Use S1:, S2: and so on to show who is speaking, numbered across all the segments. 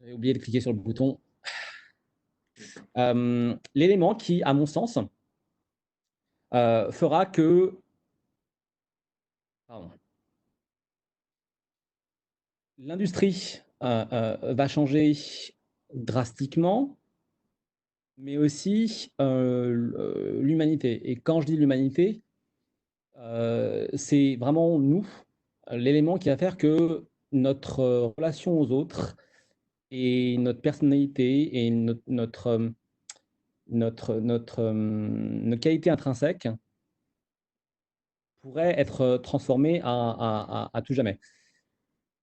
S1: J'ai oublié de cliquer sur le bouton. L'élément qui, à mon sens, fera que pardon, l'industrie, va changer drastiquement, mais aussi, l'humanité. Et quand je dis l'humanité, c'est vraiment nous, l'élément qui va faire que notre, relation aux autres et notre personnalité et notre qualité intrinsèque pourrait être, transformée à tout jamais.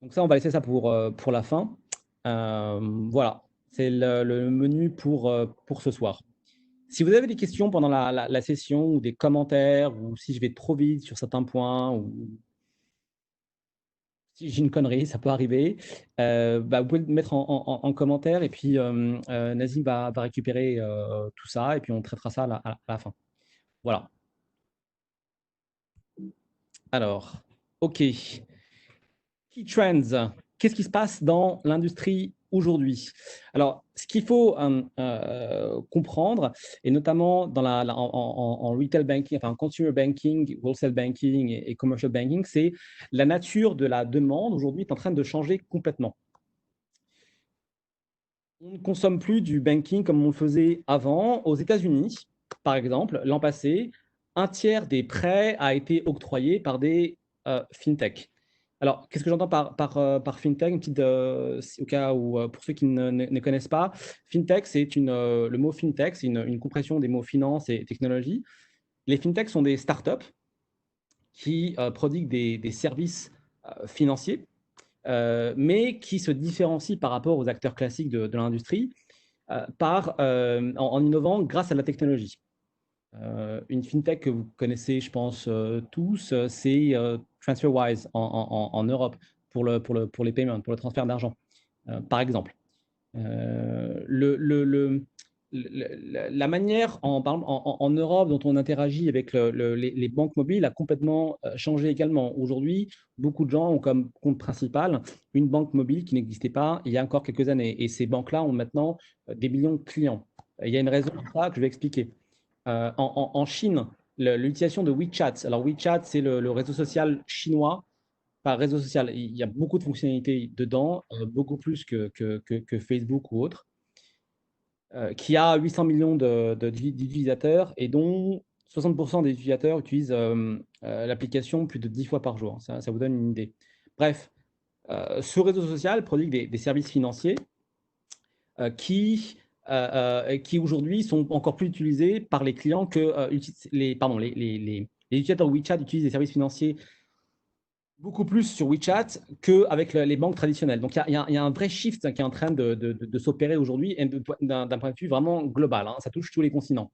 S1: Donc ça, on va laisser ça pour la fin. Voilà, c'est le menu pour ce soir. Si vous avez des questions pendant la session ou des commentaires ou si je vais trop vite sur certains points ou si j'ai une connerie, ça peut arriver, bah, vous pouvez le mettre en commentaire et puis, Nazim va récupérer, tout ça et puis on traitera ça à la fin. Voilà. Alors, OK. Key trends, qu'est-ce qui se passe dans l'industrie aujourd'hui? Alors, ce qu'il faut comprendre, et notamment dans en retail banking, enfin consumer banking, wholesale banking et commercial banking, c'est la nature de la demande aujourd'hui est en train de changer complètement. On ne consomme plus du banking comme on le faisait avant. Aux États-Unis, par exemple, l'an passé, un tiers des prêts a été octroyé par des fintech. Alors, qu'est-ce que j'entends par fintech? Une petite, au cas où, pour ceux qui ne connaissent pas, fintech, le mot fintech, c'est une compression des mots finance et technologie. Les fintech sont des startups qui prodiguent des services financiers, mais qui se différencient par rapport aux acteurs classiques de l'industrie en innovant grâce à la technologie. Une fintech que vous connaissez, je pense, tous, c'est TransferWise en Europe pour les paiements, pour le transfert d'argent, par exemple. La manière, par exemple, en Europe, dont on interagit avec les banques mobiles a complètement changé également. Aujourd'hui, beaucoup de gens ont comme compte principal une banque mobile qui n'existait pas il y a encore quelques années. Et ces banques-là ont maintenant des millions de clients. Il y a une raison pour ça que je vais expliquer. En Chine, l'utilisation de WeChat. Alors WeChat, c'est le réseau social chinois. Par réseau social, il y a beaucoup de fonctionnalités dedans, beaucoup plus que Facebook ou autre, qui a 800 millions d'utilisateurs et dont 60% des utilisateurs utilisent l'application plus de 10 fois par jour. Ça vous donne une idée. Bref, ce réseau social produit des services financiers euh, qui, qui aujourd'hui sont encore plus utilisés par les clients que les utilisateurs WeChat utilisent des services financiers beaucoup plus sur WeChat qu'avec les banques traditionnelles. Donc, il y a un vrai shift qui est en train de s'opérer aujourd'hui d'un point de vue vraiment global, hein. Ça touche tous les continents,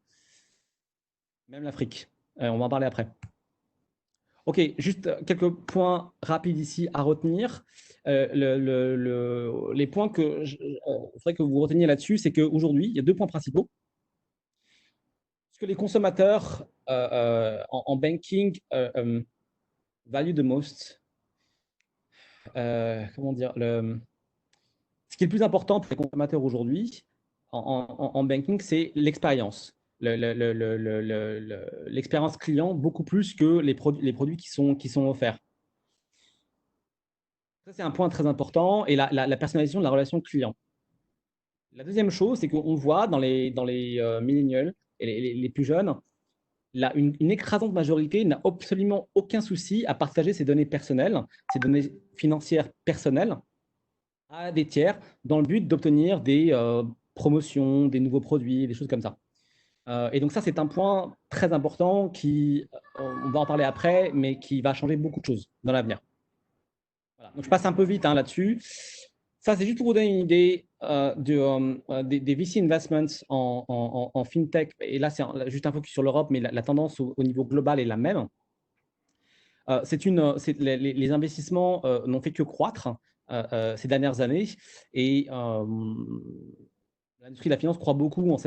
S1: même l'Afrique. On va en parler après. OK, juste quelques points rapides ici à retenir. Les points que je faudrait que vous reteniez là-dessus, c'est qu'aujourd'hui, il y a deux points principaux. Ce que les consommateurs en banking value the most, comment dire, ce qui est le plus important pour les consommateurs aujourd'hui en banking, c'est l'expérience. L'expérience client beaucoup plus que les produits qui sont offerts. Ça, c'est un point très important et la personnalisation de la relation client. La deuxième chose, c'est qu'on voit dans les millennials et les plus jeunes, une écrasante majorité n'a absolument aucun souci à partager ses données personnelles, ses données financières personnelles à des tiers dans le but d'obtenir des promotions, des nouveaux produits, des choses comme ça. Et donc ça, c'est un point très important qui, on va en parler après, mais qui va changer beaucoup de choses dans l'avenir. Voilà. Donc je passe un peu vite hein, là-dessus. Ça, c'est juste pour vous donner une idée des VC investments en fintech. Et là, c'est juste un focus sur l'Europe, mais la tendance au niveau global est la même. Les investissements n'ont fait que croître ces dernières années et l'industrie de la finance croit beaucoup dans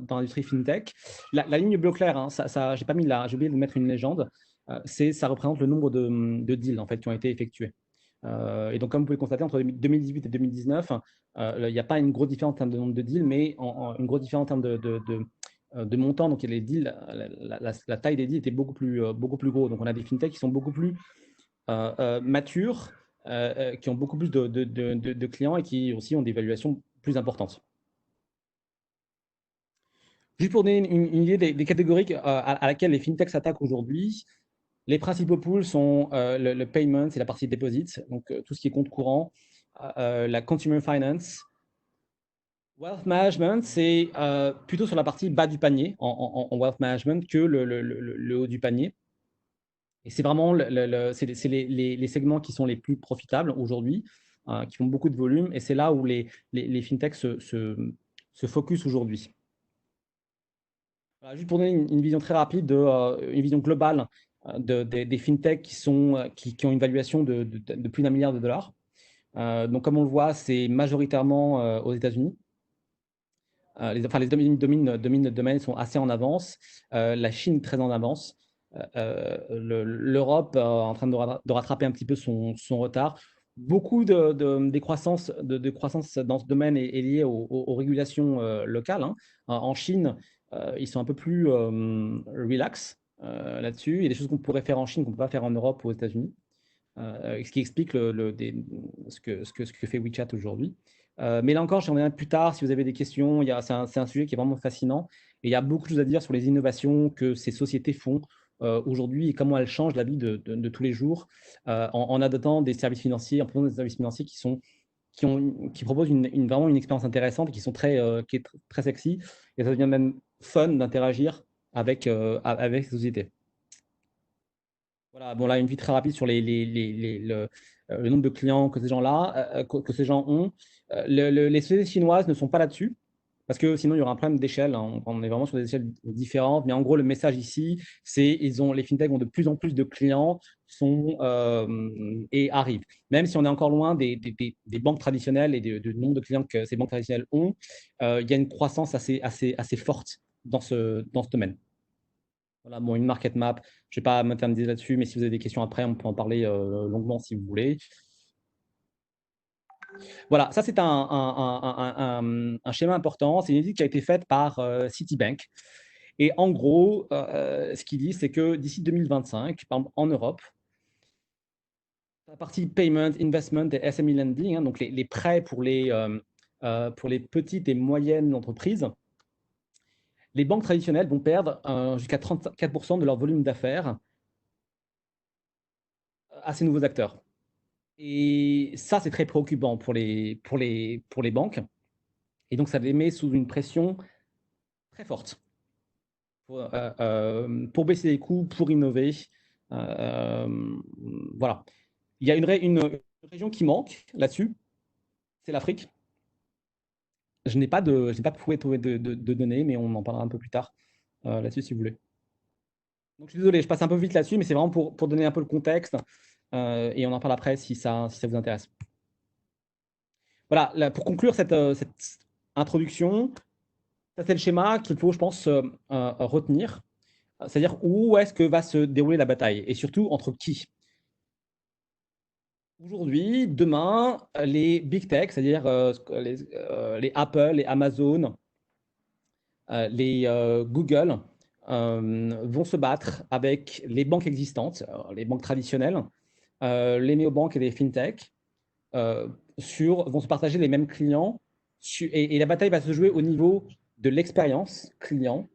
S1: l'industrie fintech. La ligne bleue claire, hein, j'ai pas mis là, j'ai oublié de mettre une légende. Ça représente le nombre de deals en fait qui ont été effectués. Et donc, comme vous pouvez constater, entre 2018 et 2019, il n'y a pas une grosse différence en termes de nombre de deals, mais une grosse différence en termes de montant. Donc, les deals, la taille des deals était beaucoup plus gros. Donc, on a des fintechs qui sont beaucoup plus matures, qui ont beaucoup plus de clients et qui aussi ont des valuations plus importantes. Juste pour donner une idée des catégories à laquelle les fintechs s'attaquent aujourd'hui, les principaux pools sont le payment, c'est la partie deposit, donc tout ce qui est compte courant, la consumer finance. Wealth management, c'est plutôt sur la partie bas du panier en wealth management que le haut du panier. Et c'est vraiment c'est les segments qui sont les plus profitables aujourd'hui, qui font beaucoup de volume, et c'est là où les fintechs se focus aujourd'hui. Voilà, juste pour donner une vision très rapide, une vision globale des fintechs qui ont une valuation de plus d'1 milliard de dollars. Donc, comme on le voit, c'est majoritairement aux États-Unis. Les dominent le domaine, sont assez en avance. La Chine très en avance. L'Europe en train de rattraper un petit peu son retard. Beaucoup des croissances, de croissance dans ce domaine est liée aux régulations locales, hein. En Chine, ils sont un peu plus relax là-dessus. Il y a des choses qu'on pourrait faire en Chine qu'on ne peut pas faire en Europe ou aux États-Unis. Ce qui explique ce que fait WeChat aujourd'hui. Mais là encore, j'en reviens plus tard. Si vous avez des questions, c'est un sujet qui est vraiment fascinant. Et il y a beaucoup de choses à dire sur les innovations que ces sociétés font aujourd'hui et comment elles changent la vie de tous les jours en adoptant des services financiers, en proposant des services financiers qui proposent vraiment une expérience intéressante et qui est très sexy. Et ça devient même fun d'interagir avec ces sociétés. Voilà, bon là, une vie très rapide sur le nombre de clients que ces gens-là, que ces gens ont. Les sociétés chinoises ne sont pas là-dessus, parce que sinon il y aura un problème d'échelle, hein. On est vraiment sur des échelles différentes, mais en gros, le message ici, c'est les fintechs ont de plus en plus de clients et arrivent. Même si on est encore loin des banques traditionnelles et du nombre de clients que ces banques traditionnelles ont, il y a une croissance assez forte dans ce domaine. Voilà, bon, une market map, je ne vais pas m'interniser là-dessus, mais si vous avez des questions après, on peut en parler longuement si vous voulez. Voilà, ça c'est un schéma important. C'est une étude qui a été faite par Citibank. Et en gros, ce qu'il dit, c'est que d'ici 2025, par exemple, en Europe, la partie payment, investment et SME lending, hein, donc les prêts pour les petites et moyennes entreprises, les banques traditionnelles vont perdre jusqu'à 34% de leur volume d'affaires à ces nouveaux acteurs. Et ça, c'est très préoccupant pour les banques. Et donc, ça les met sous une pression très forte pour baisser les coûts, pour innover. Euh, voilà. Il y a une région qui manque là-dessus, c'est l'Afrique. Je n'ai pas trouvé de données, mais on en parlera un peu plus tard là-dessus si vous voulez. Donc, je suis désolé, je passe un peu vite là-dessus, mais c'est vraiment pour donner un peu le contexte. Et on en parle après si ça vous intéresse. Voilà, là, pour conclure cette introduction, ça c'est le schéma qu'il faut, je pense, retenir. C'est-à-dire où est-ce que va se dérouler la bataille et surtout entre qui. Aujourd'hui, demain, les big tech, c'est-à-dire les Apple, les Amazon, les Google, vont se battre avec les banques existantes, les banques traditionnelles, les néobanques et les fintech, vont se partager les mêmes clients. Et la bataille va se jouer au niveau de l'expérience client,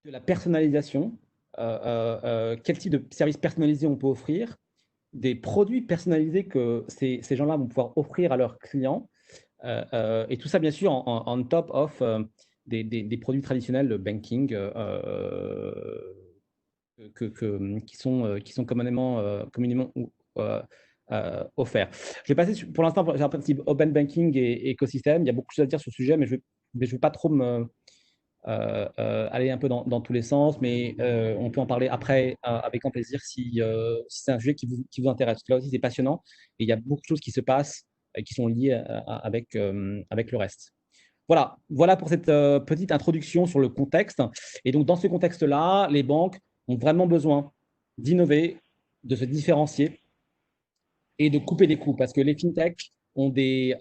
S1: de la personnalisation, quel type de service personnalisé on peut offrir, des produits personnalisés que ces gens-là vont pouvoir offrir à leurs clients, et tout ça, bien sûr, en top of des produits traditionnels de banking qui sont communément offerts. Je vais passer pour l'instant sur un principe open banking et écosystème. Il y a beaucoup de choses à dire sur ce sujet, mais je ne vais pas trop aller un peu dans tous les sens, mais on peut en parler après avec grand plaisir si c'est un sujet qui vous intéresse. Là aussi, c'est passionnant et il y a beaucoup de choses qui se passent et qui sont liées avec le reste. Voilà pour cette petite introduction sur le contexte. Et donc, dans ce contexte-là, les banques ont vraiment besoin d'innover, de se différencier et de couper des coûts parce que les fintechs ont et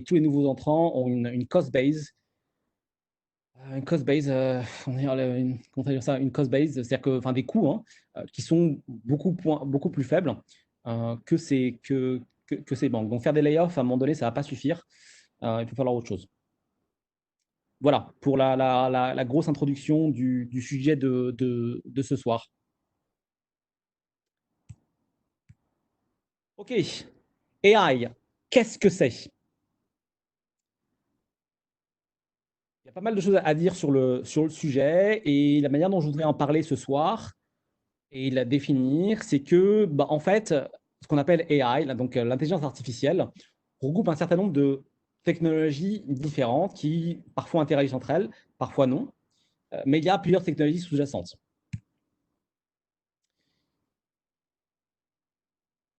S1: tous les nouveaux entrants ont une cost base. Une cost base, on va dire comment on va dire ça, une cost base, c'est-à-dire que, enfin, des coûts hein, qui sont beaucoup plus faibles que ces banques. Donc faire des layoffs, à un moment donné, ça ne va pas suffire. Il faut falloir autre chose. Voilà pour la grosse introduction du sujet de ce soir. OK. AI, qu'est-ce que c'est? Il y a pas mal de choses à dire sur le sujet et la manière dont je voudrais en parler ce soir et la définir, c'est que, bah, en fait, ce qu'on appelle AI, là, donc l'intelligence artificielle, regroupe un certain nombre de technologies différentes qui parfois interagissent entre elles, parfois non, mais il y a plusieurs technologies sous-jacentes.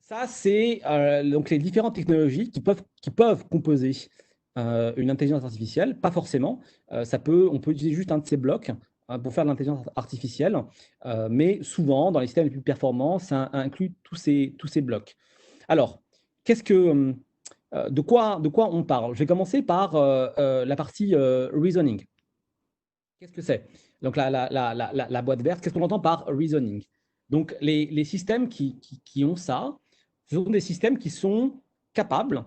S1: Ça, c'est donc les différentes technologies qui peuvent composer une intelligence artificielle, pas forcément. On peut utiliser juste un de ces blocs pour faire de l'intelligence artificielle, mais souvent, dans les systèmes les plus performants, ça inclut tous ces blocs. Alors, de quoi on parle? Je vais commencer par la partie reasoning. Qu'est-ce que c'est? Donc, la boîte verte, qu'est-ce qu'on entend par reasoning? Donc, les systèmes qui ont ça, ce sont des systèmes qui sont capables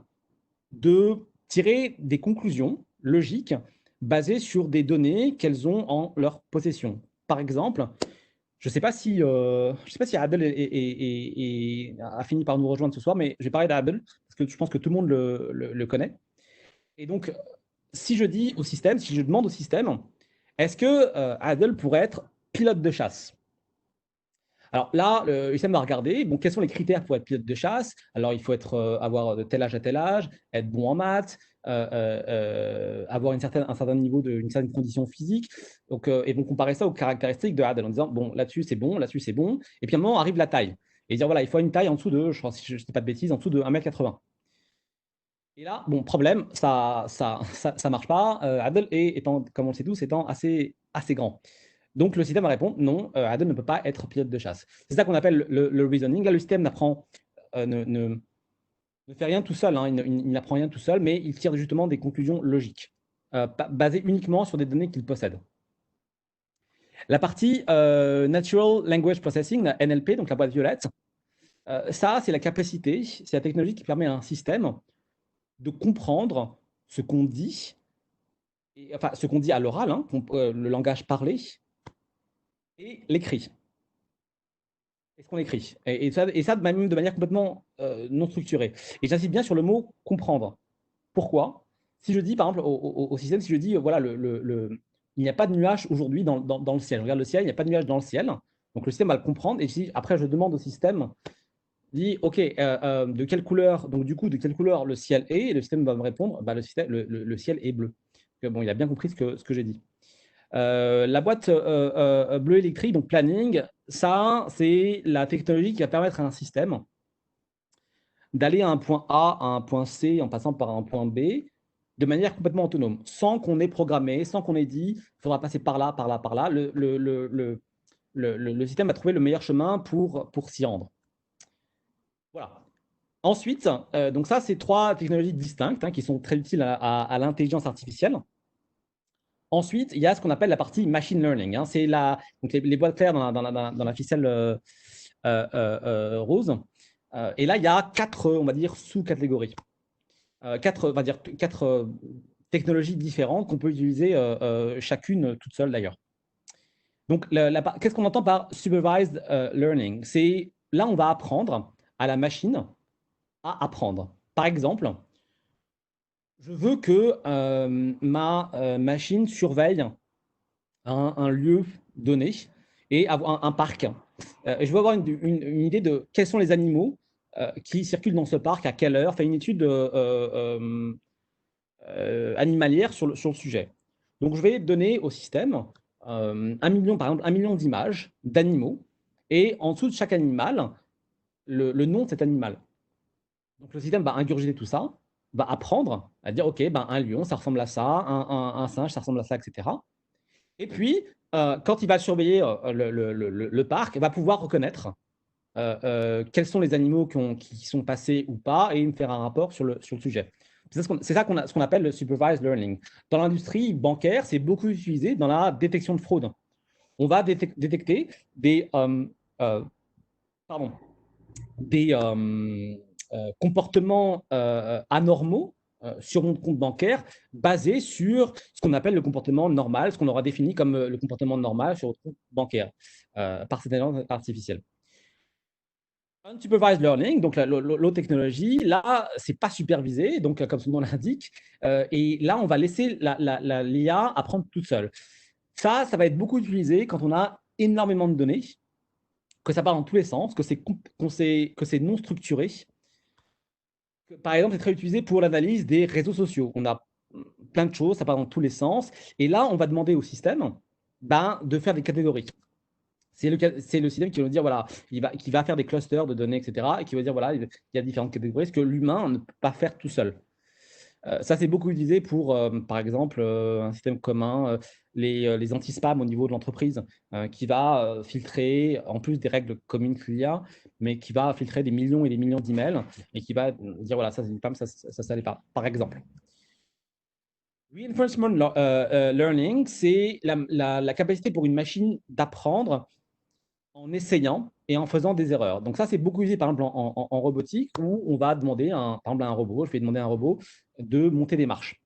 S1: de tirer des conclusions logiques basées sur des données qu'elles ont en leur possession. Par exemple, je sais pas si Abel a fini par nous rejoindre ce soir, mais je vais parler d'Abel parce que je pense que tout le monde le connaît. Et donc, si je demande au système, est-ce que Adel pourrait être pilote de chasse? Alors là, le système va regarder, bon, quels sont les critères pour être pilote de chasse? Alors, il faut avoir de tel âge à tel âge, être bon en maths, avoir un certain niveau une certaine condition physique. Donc, et vont comparer ça aux caractéristiques de Adel en disant, bon, là-dessus c'est bon, là-dessus c'est bon. Et puis à un moment arrive la taille. Et dire, voilà, il faut une taille en dessous de, je crois, si je ne dis pas de bêtises, en dessous de 1,80 m. Et là, bon, problème, ça marche pas. Adel étant, comme on le sait tous, étant assez grand. Donc le système va répondre non, Adel ne peut pas être pilote de chasse. C'est ça qu'on appelle le reasoning. Là, le système ne fait rien tout seul, hein, il n'apprend rien tout seul, mais il tire justement des conclusions logiques, basées uniquement sur des données qu'il possède. La partie Natural Language Processing, la NLP, donc la boîte violette, ça, c'est la capacité, c'est la technologie qui permet à un système de comprendre ce qu'on dit, enfin ce qu'on dit à l'oral, hein, le langage parlé, et l'écrit. Et ce qu'on écrit. Et ça même de manière complètement non structurée. Et j'insiste bien sur le mot comprendre. Pourquoi? Si je dis, par exemple, au système, si je dis, voilà, il n'y a pas de nuage aujourd'hui dans le ciel. Je regarde le ciel, il n'y a pas de nuage dans le ciel. Donc le système va le comprendre. Et si après je demande au système, dit, OK, de quelle couleur, donc du coup, de quelle couleur le ciel est, et le système va me répondre, bah, le ciel est bleu. Bon, il a bien compris ce que j'ai dit. La boîte bleu électrique, donc planning, ça, c'est la technologie qui va permettre à un système d'aller à un point A, à un point C, en passant par un point B, de manière complètement autonome, sans qu'on ait programmé, sans qu'on ait dit, il faudra passer par là, par là, par là. Le système va trouver le meilleur chemin pour s'y rendre. Voilà. Ensuite, donc ça, c'est trois technologies distinctes hein, qui sont très utiles à l'intelligence artificielle. Ensuite, il y a ce qu'on appelle la partie machine learning, hein. C'est donc les boîtes claires dans la ficelle rose. Et là, il y a quatre, on va dire, sous-catégories. On va dire, quatre technologies différentes qu'on peut utiliser chacune toute seule d'ailleurs. Donc, qu'est-ce qu'on entend par supervised learning? C'est là, on va apprendre à la machine à apprendre. Par exemple, je veux que ma machine surveille un lieu donné et avoir un parc. Je veux avoir une idée de quels sont les animaux qui circulent dans ce parc, à quelle heure, faire une étude animalière sur le sujet. Donc, je vais donner au système par exemple, 1 million d'images d'animaux et en dessous de chaque animal, le nom de cet animal. Donc, le système va ingurgiter tout ça, va apprendre à dire, OK, ben, un lion, ça ressemble à ça, un singe, ça ressemble à ça, etc. Et puis, quand il va surveiller le parc, il va pouvoir reconnaître quels sont les animaux qui sont passés ou pas, et me faire un rapport sur le sujet. C'est ça ce qu'on appelle le supervised learning. Dans l'industrie bancaire, c'est beaucoup utilisé dans la détection de fraude. On va détecter des, pardon, des comportements anormaux sur mon compte bancaire basés sur ce qu'on appelle le comportement normal, ce qu'on aura défini comme le comportement normal sur votre compte bancaire par cette intelligence artificielle. Unsupervised learning, donc l'autre technologie, là, c'est pas supervisé, donc comme son nom l'indique, et là, on va laisser l'IA apprendre toute seule. Ça va être beaucoup utilisé quand on a énormément de données, que ça part dans tous les sens, que c'est non structuré. Par exemple, c'est très utilisé pour l'analyse des réseaux sociaux. On a plein de choses, ça part dans tous les sens, et là, on va demander au système de faire des catégories. C'est le système qui va nous dire, voilà, qui va faire des clusters de données, etc., et qui va dire, voilà, il y a différentes catégories, ce que l'humain ne peut pas faire tout seul. Ça, c'est beaucoup utilisé pour, par exemple, un système commun, les anti-spam au niveau de l'entreprise, qui va filtrer, en plus des règles communes qu'il y a, mais qui va filtrer des millions et des millions d'emails, et qui va dire, voilà, ça, c'est une spam, ça l'est pas, par exemple. Reinforcement learning, c'est la capacité pour une machine d'apprendre en essayant et en faisant des erreurs. Donc ça, c'est beaucoup utilisé par exemple en robotique, où on va demander par exemple à un robot, je vais demander à un robot de monter des marches.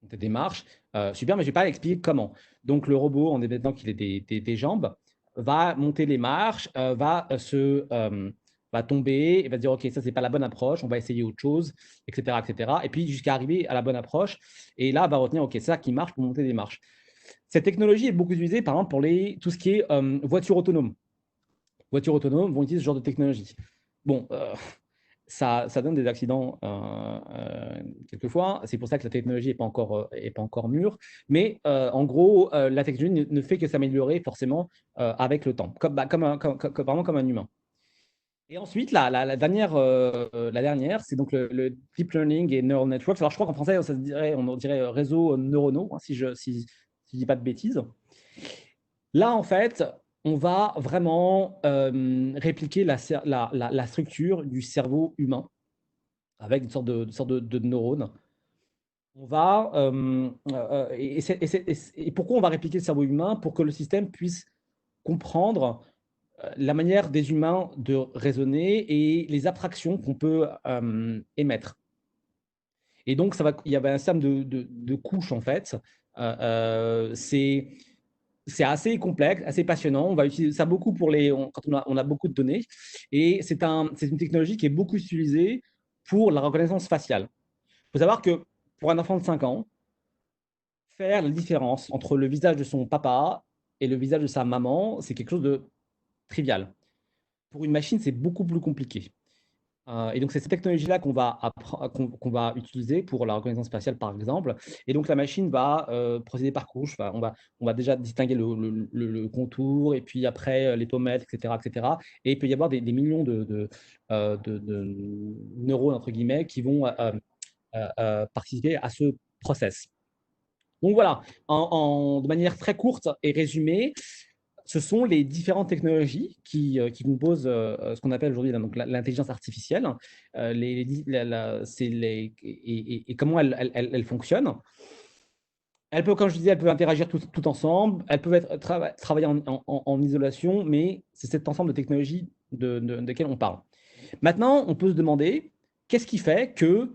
S1: Monter des marches, super, mais je ne vais pas expliquer comment. Donc le robot, en émettant qu'il ait des jambes, va monter les marches, va tomber, et va dire, OK, ça, c'est pas la bonne approche, on va essayer autre chose, etc., etc. Et puis jusqu'à arriver à la bonne approche. Et là, va retenir, OK, c'est ça qui marche pour monter des marches. Cette technologie est beaucoup utilisée, par exemple, pour tout ce qui est voiture autonome. Voitures autonomes vont utiliser ce genre de technologie. Bon, ça donne des accidents quelquefois. C'est pour ça que la technologie n'est pas encore mûre. Mais en gros, la technologie ne fait que s'améliorer forcément avec le temps, vraiment comme un humain. Et ensuite, la dernière, c'est donc le deep learning et neural networks. Alors, je crois qu'en français, on dirait réseaux neuronaux, hein, si je dis pas de bêtises. Là, en fait, on va vraiment répliquer la structure du cerveau humain avec une sorte de neurones. On va, et pourquoi on va répliquer le cerveau humain? Pour que le système puisse comprendre la manière des humains de raisonner et les abstractions qu'on peut émettre. Et donc, il y avait un certain de couches, en fait. C'est assez complexe, assez passionnant. On va utiliser ça beaucoup quand on a beaucoup de données. Et c'est une technologie qui est beaucoup utilisée pour la reconnaissance faciale. Il faut savoir que pour un enfant de 5 ans, faire la différence entre le visage de son papa et le visage de sa maman, c'est quelque chose de trivial. Pour une machine, c'est beaucoup plus compliqué. Et donc, c'est cette technologie-là qu'on va utiliser pour la reconnaissance faciale, par exemple. Et donc, la machine va procéder par couches. On va déjà distinguer le contour, et puis après les pommettes, etc., etc. Et il peut y avoir des millions de neurones, entre guillemets, qui vont participer à ce process. Donc voilà, de manière très courte et résumée, ce sont les différentes technologies qui composent ce qu'on appelle aujourd'hui l'intelligence artificielle, et comment elles fonctionnent. Comme je disais, elles peuvent interagir tout ensemble, elles peuvent travailler en isolation, mais c'est cet ensemble de technologies desquelles on parle. Maintenant, on peut se demander, qu'est-ce qui fait que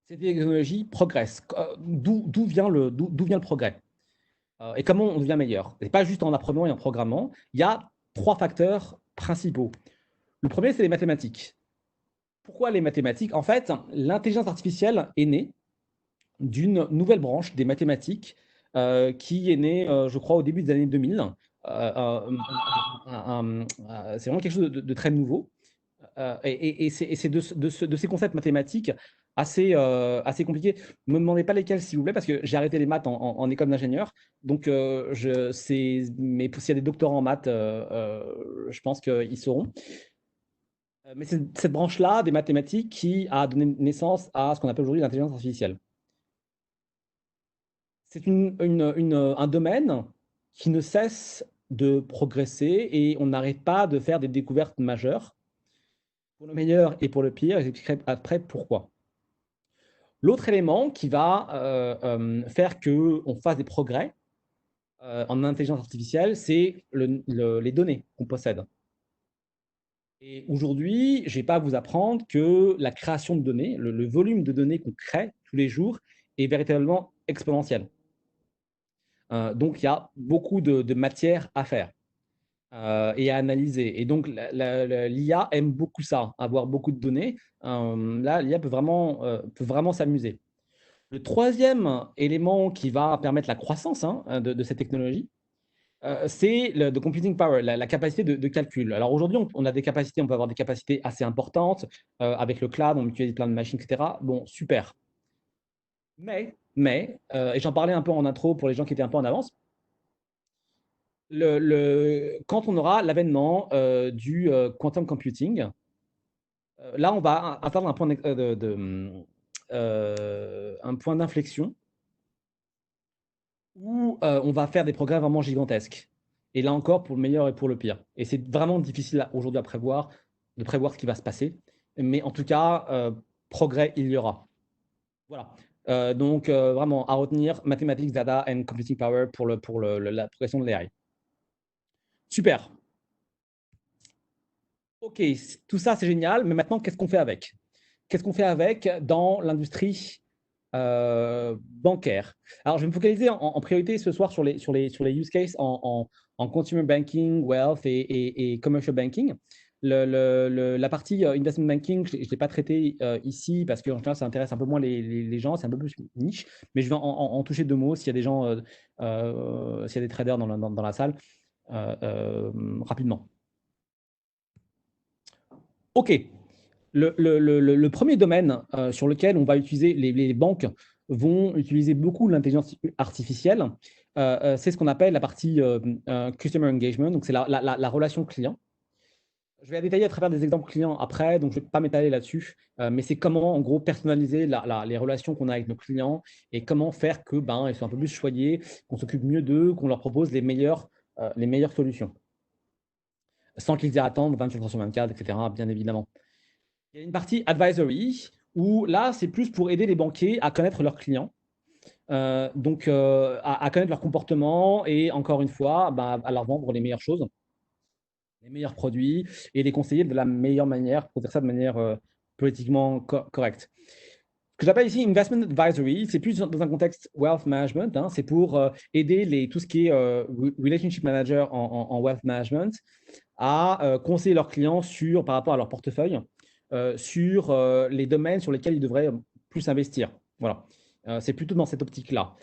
S1: ces technologies progressent? D'où vient le progrès? Et comment on devient meilleur? Ce n'est pas juste en apprenant et en programmant. Il y a 3 facteurs principaux. Le premier, c'est les mathématiques. Pourquoi les mathématiques? En fait, l'intelligence artificielle est née d'une nouvelle branche des mathématiques qui est née, je crois, au début des années 2000. C'est vraiment quelque chose de très nouveau. Et c'est de ces concepts mathématiques assez compliqués. Ne me demandez pas lesquels, s'il vous plaît, parce que j'ai arrêté les maths en école d'ingénieur. Donc, mais s'il y a des doctorants en maths, je pense qu'ils sauront. Mais c'est cette branche-là des mathématiques qui a donné naissance à ce qu'on appelle aujourd'hui l'intelligence artificielle. C'est un domaine qui ne cesse de progresser et on n'arrête pas de faire des découvertes majeures, pour le meilleur et pour le pire, et j'expliquerai après pourquoi. L'autre élément qui va faire qu'on fasse des progrès en intelligence artificielle, c'est les données qu'on possède. Et aujourd'hui, je ne vais pas vous apprendre que la création de données, le volume de données qu'on crée tous les jours est véritablement exponentiel. Donc, il y a beaucoup de matière à faire et à analyser. Et donc, l'IA aime beaucoup ça, avoir beaucoup de données. Là, l'IA peut vraiment s'amuser. Le troisième élément qui va permettre la croissance de cette technologie, c'est le computing power, la capacité de calcul. Alors aujourd'hui, on a des capacités, on peut avoir des capacités assez importantes avec le cloud, on utilise plein de machines, etc. Bon, super. Mais et j'en parlais un peu en intro pour les gens qui étaient un peu en avance, quand on aura l'avènement du quantum computing, là, on va atteindre un point d'inflexion où on va faire des progrès vraiment gigantesques. Et là encore, pour le meilleur et pour le pire. Et c'est vraiment difficile aujourd'hui de prévoir ce qui va se passer. Mais en tout cas, progrès, il y aura. Voilà. Donc, vraiment, à retenir, Mathematics, Data and Computing Power pour la progression de l'AI. Super. OK, tout ça, c'est génial, mais maintenant, qu'est-ce qu'on fait avec? Qu'est-ce qu'on fait avec dans l'industrie bancaire? Alors, je vais me focaliser en priorité ce soir sur les use cases en consumer banking, wealth et commercial banking. La partie investment banking, je ne l'ai pas traité ici parce qu'en général, ça intéresse un peu moins les gens, c'est un peu plus niche, mais je vais en toucher deux mots s'il y a des gens, s'il y a des traders dans la salle, rapidement. OK. Le premier domaine sur lequel on va utiliser, les banques vont utiliser beaucoup l'intelligence artificielle, c'est ce qu'on appelle la partie customer engagement, donc c'est la relation client. Je vais la détailler à travers des exemples clients après, donc je ne vais pas m'étaler là-dessus, mais c'est comment, en gros, personnaliser les relations qu'on a avec nos clients et comment faire que ils soient un peu plus choyés, qu'on s'occupe mieux d'eux, qu'on leur propose les meilleures solutions, sans qu'ils aient à attendre 24 heures sur 24, etc., bien évidemment. Il y a une partie advisory où là, c'est plus pour aider les banquiers à connaître leurs clients, donc à connaître leur comportement et encore une fois, à leur vendre les meilleures choses, les meilleurs produits et les conseiller de la meilleure manière pour faire ça de manière politiquement correcte. Ce que j'appelle ici investment advisory, c'est plus dans un contexte wealth management, c'est pour aider tout ce qui est relationship manager en wealth management à conseiller leurs clients par rapport à leur portefeuille, sur les domaines sur lesquels ils devraient plus investir. Voilà. C'est plutôt dans cette optique-là.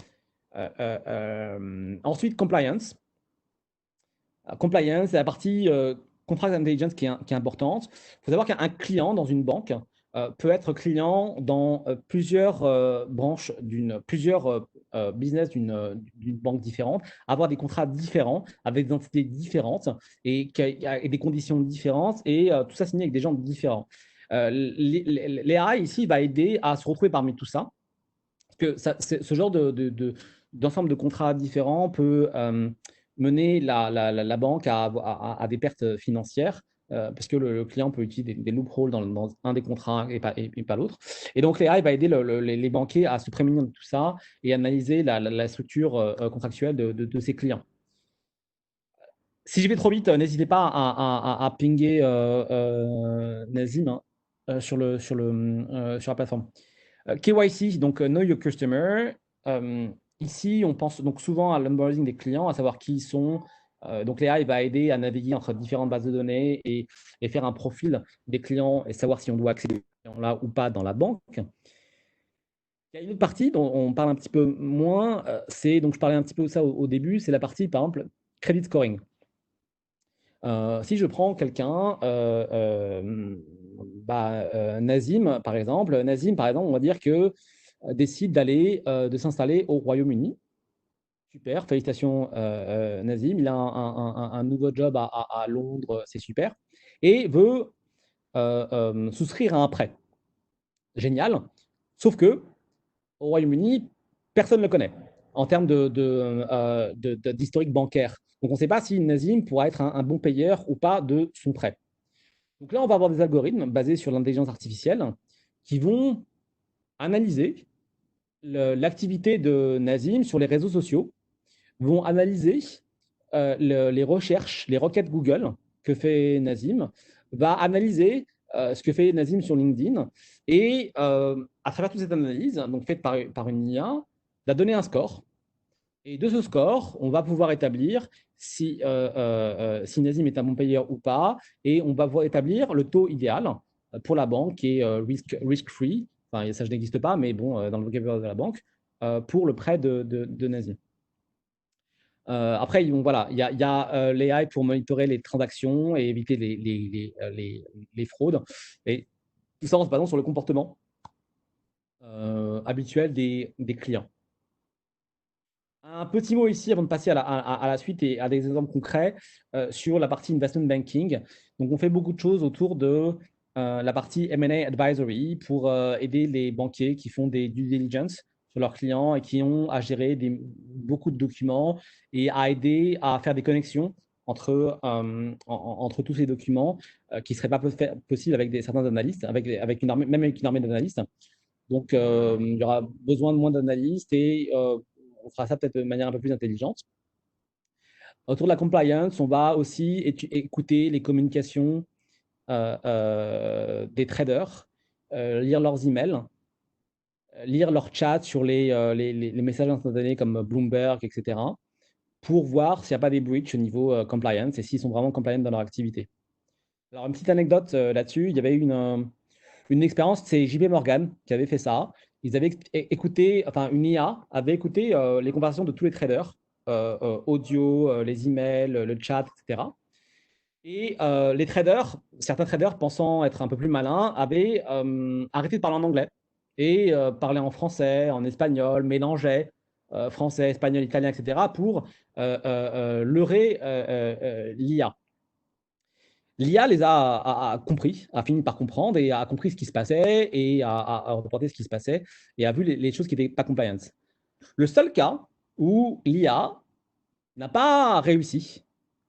S1: Ensuite, compliance. Compliance, c'est la partie contract intelligence qui est importante. Il faut savoir qu'un client dans une banque peut être client dans plusieurs branches, plusieurs business d'une banque différente, avoir des contrats différents, avec des entités différentes et des conditions différentes, et tout ça signé avec des gens différents. L'AI ici va aider à se retrouver parmi tout ça, parce que ce genre d'ensemble de contrats différents peut mener la banque à des pertes financières, parce que le client peut utiliser des loopholes dans un des contrats et pas l'autre. Et donc, l'AI va aider les banquiers à se prémunir de tout ça et analyser la structure contractuelle de ses clients. Si je vais trop vite, n'hésitez pas à pinguer Nazim sur la plateforme. KYC, donc Know Your Customer. Ici, on pense donc souvent à l'onboarding des clients, à savoir qui ils sont. Donc, l'AI va aider à naviguer entre différentes bases de données et faire un profil des clients et savoir si on doit accéder à ces clients-là ou pas dans la banque. Il y a une autre partie dont on parle un petit peu moins, donc je parlais un petit peu de ça au début, c'est la partie, par exemple, credit scoring. Si je prends quelqu'un, Nazim, par exemple, on va dire que décide de s'installer au Royaume-Uni. Super, félicitations Nazim, il a un nouveau job à Londres, c'est super, et veut souscrire à un prêt. Génial, sauf que au Royaume-Uni, personne ne le connaît en termes d'historique bancaire. Donc, on ne sait pas si Nazim pourra être un bon payeur ou pas de son prêt. Donc là, on va avoir des algorithmes basés sur l'intelligence artificielle qui vont analyser l'activité de Nazim sur les réseaux sociaux, vont analyser les recherches, les requêtes Google que fait Nazim, va analyser ce que fait Nazim sur LinkedIn et à travers toute cette analyse, donc faite par une IA, va donner un score. Et de ce score, on va pouvoir établir si Nazim est un bon payeur ou pas, et on va pouvoir établir le taux idéal pour la banque qui est risk-free. Enfin, ça, je n'existe pas, mais bon, dans le vocabulaire de la banque, pour le prêt de Nazim. Après, voilà, il y a l'AI pour monitorer les transactions et éviter les fraudes. Et tout ça en se basant sur le comportement habituel des clients. Un petit mot ici avant de passer à la suite et à des exemples concrets sur la partie investment banking. Donc, on fait beaucoup de choses autour de la partie M&A advisory pour aider les banquiers qui font des due diligence sur leurs clients et qui ont à gérer beaucoup de documents et à aider à faire des connexions entre tous ces documents qui ne seraient pas possibles avec certains analystes, avec une armée, même avec une armée d'analystes. Donc, il y aura besoin de moins d'analystes et on fera ça peut-être de manière un peu plus intelligente. Autour de la compliance, on va aussi écouter les communications des traders, lire leurs emails, lire leurs chats sur les messages instantanés comme Bloomberg, etc., pour voir s'il n'y a pas des breaches au niveau compliance et s'ils sont vraiment compliant dans leur activité. Alors, une petite anecdote là-dessus, il y avait une expérience, c'est JP Morgan qui avait fait ça. Ils avaient écouté, enfin, une IA avait écouté les conversations de tous les traders, audio, les emails, le chat, etc. Et les traders, certains traders pensant être un peu plus malins, avaient arrêté de parler en anglais et parlaient en français, en espagnol, mélangeaient français, espagnol, italien, etc. pour leurrer l'IA. L'IA les a compris, a fini par comprendre et a compris ce qui se passait et a reporté ce qui se passait et a vu les choses qui n'étaient pas compliance. Le seul cas où l'IA n'a pas réussi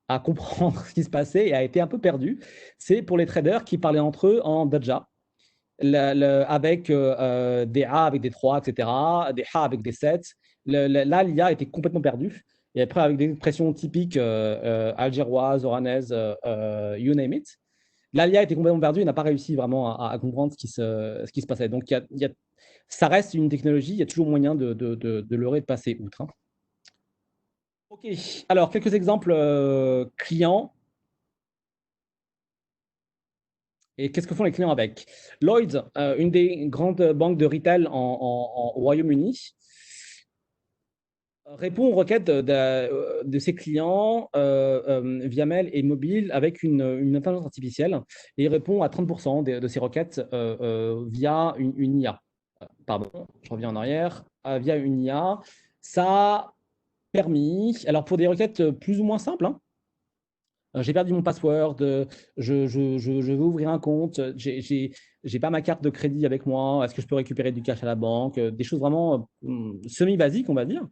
S1: à comprendre ce qui se passait et a été un peu perdu, c'est pour les traders qui parlaient entre eux en Daja, avec des A avec des 3, etc., des A avec des 7. Là, l'IA était complètement perdue. Et après, avec des expressions typiques algéroises, oranaises, you name it, là, l'IA était complètement perdue et n'a pas réussi vraiment à comprendre ce qui se passait. Donc, ça reste une technologie, il y a toujours moyen de leurrer et de passer outre. Hein. OK, alors quelques exemples clients. Et qu'est-ce que font les clients avec? Lloyds, une des grandes banques de retail au Royaume-Uni, répond aux requêtes de ses clients via mail et mobile avec une intelligence artificielle et répond à 30% de ces requêtes via une IA. Pardon, je reviens en arrière. Via une IA. Ça a permis, alors pour des requêtes plus ou moins simples, hein, j'ai perdu mon password, je veux ouvrir un compte, j'ai pas ma carte de crédit avec moi, est-ce que je peux récupérer du cash à la banque, des choses vraiment semi-basiques, on va dire.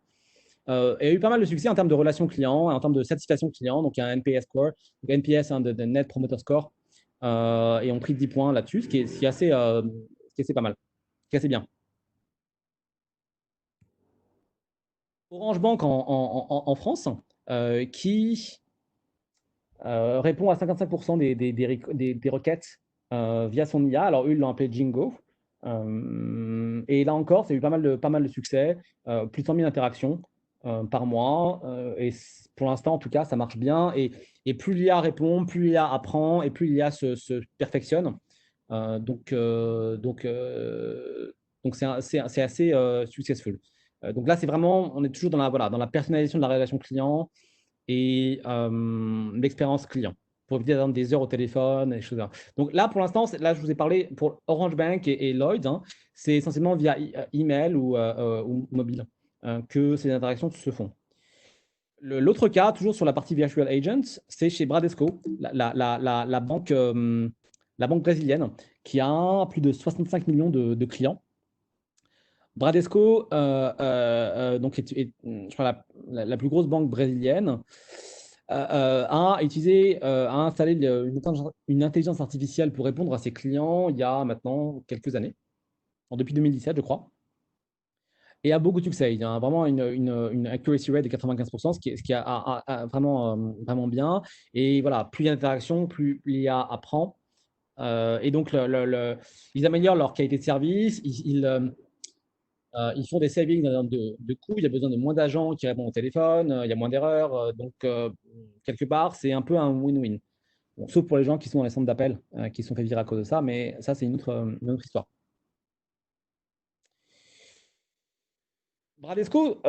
S1: Et il y a eu pas mal de succès en termes de relations clients, en termes de satisfaction client, donc il y a un NPS score, donc NPS, hein, de Net Promoter Score, et on pris 10 points là-dessus, ce qui est assez pas mal, ce qui est assez bien. Orange Bank en France, qui répond à 55% des requêtes via son IA. Alors, eux, ils l'ont appelé Jingo. Et là encore, ça a eu pas mal de succès, plus de 100 000 interactions par mois. Et pour l'instant, en tout cas, ça marche bien. Et plus l'IA répond, plus l'IA apprend et plus l'IA se perfectionne. Donc, c'est assez successful. Donc là, c'est vraiment, on est toujours dans la personnalisation de la relation client et l'expérience client pour éviter d'attendre des heures au téléphone et des choses là. Donc là, pour l'instant, là, je vous ai parlé pour Orange Bank et Lloyds, hein, c'est essentiellement via email ou mobile que ces interactions se font. L'autre cas, toujours sur la partie Virtual Agents, c'est chez Bradesco, la banque brésilienne, qui a plus de 65 millions de clients. Bradesco, donc je crois la plus grosse banque brésilienne, a installé une intelligence artificielle pour répondre à ses clients il y a maintenant quelques années, depuis 2017, je crois, et a beaucoup de succès. Il y a vraiment une accuracy rate de 95%, ce qui est vraiment, vraiment bien. Et voilà, plus il y a d'interaction, plus l'IA apprend. Et donc, ils améliorent leur qualité de service, ils font des savings en termes de coûts, il y a besoin de moins d'agents qui répondent au téléphone, il y a moins d'erreurs. Donc, quelque part, c'est un peu un win-win. Bon, sauf pour les gens qui sont dans les centres d'appel, qui sont fait virer à cause de ça, mais ça, c'est une autre histoire. Bradesco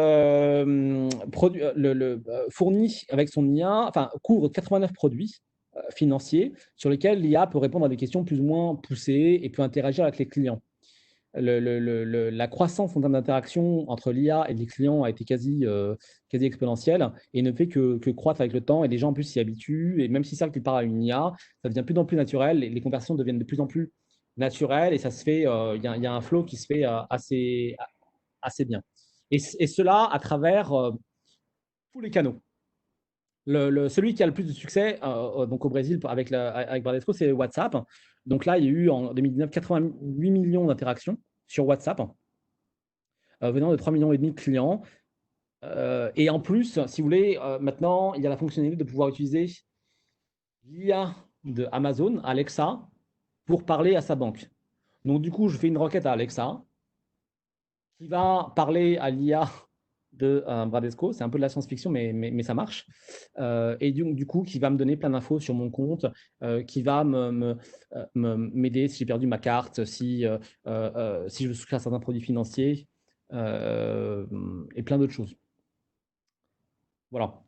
S1: fournit avec son IA, enfin, couvre 89 produits financiers sur lesquels l'IA peut répondre à des questions plus ou moins poussées et peut interagir avec les clients. La croissance en termes d'interaction entre l'IA et les clients a été quasi exponentielle et ne fait que croître avec le temps. Et les gens, en plus, s'y habituent. Et même si ça qu'ils parlent à une IA, ça devient de plus en plus naturel. Et les conversations deviennent de plus en plus naturelles. Et ça se fait, il y a un flow qui se fait assez bien. Et cela à travers tous les canaux. Celui qui a le plus de succès donc au Brésil avec Bradesco, c'est WhatsApp. Donc là, il y a eu en 2019 88 millions d'interactions sur WhatsApp, venant de 3,5 millions de clients. Et en plus, si vous voulez, maintenant, il y a la fonctionnalité de pouvoir utiliser l'IA de Amazon, Alexa, pour parler à sa banque. Donc du coup, je fais une requête à Alexa qui va parler à l'IA de Bradesco. C'est un peu de la science-fiction, mais ça marche. Et du coup, qui va me donner plein d'infos sur mon compte, qui va m'aider si j'ai perdu ma carte, si je veux souscrire à certains produits financiers, et plein d'autres choses. Voilà.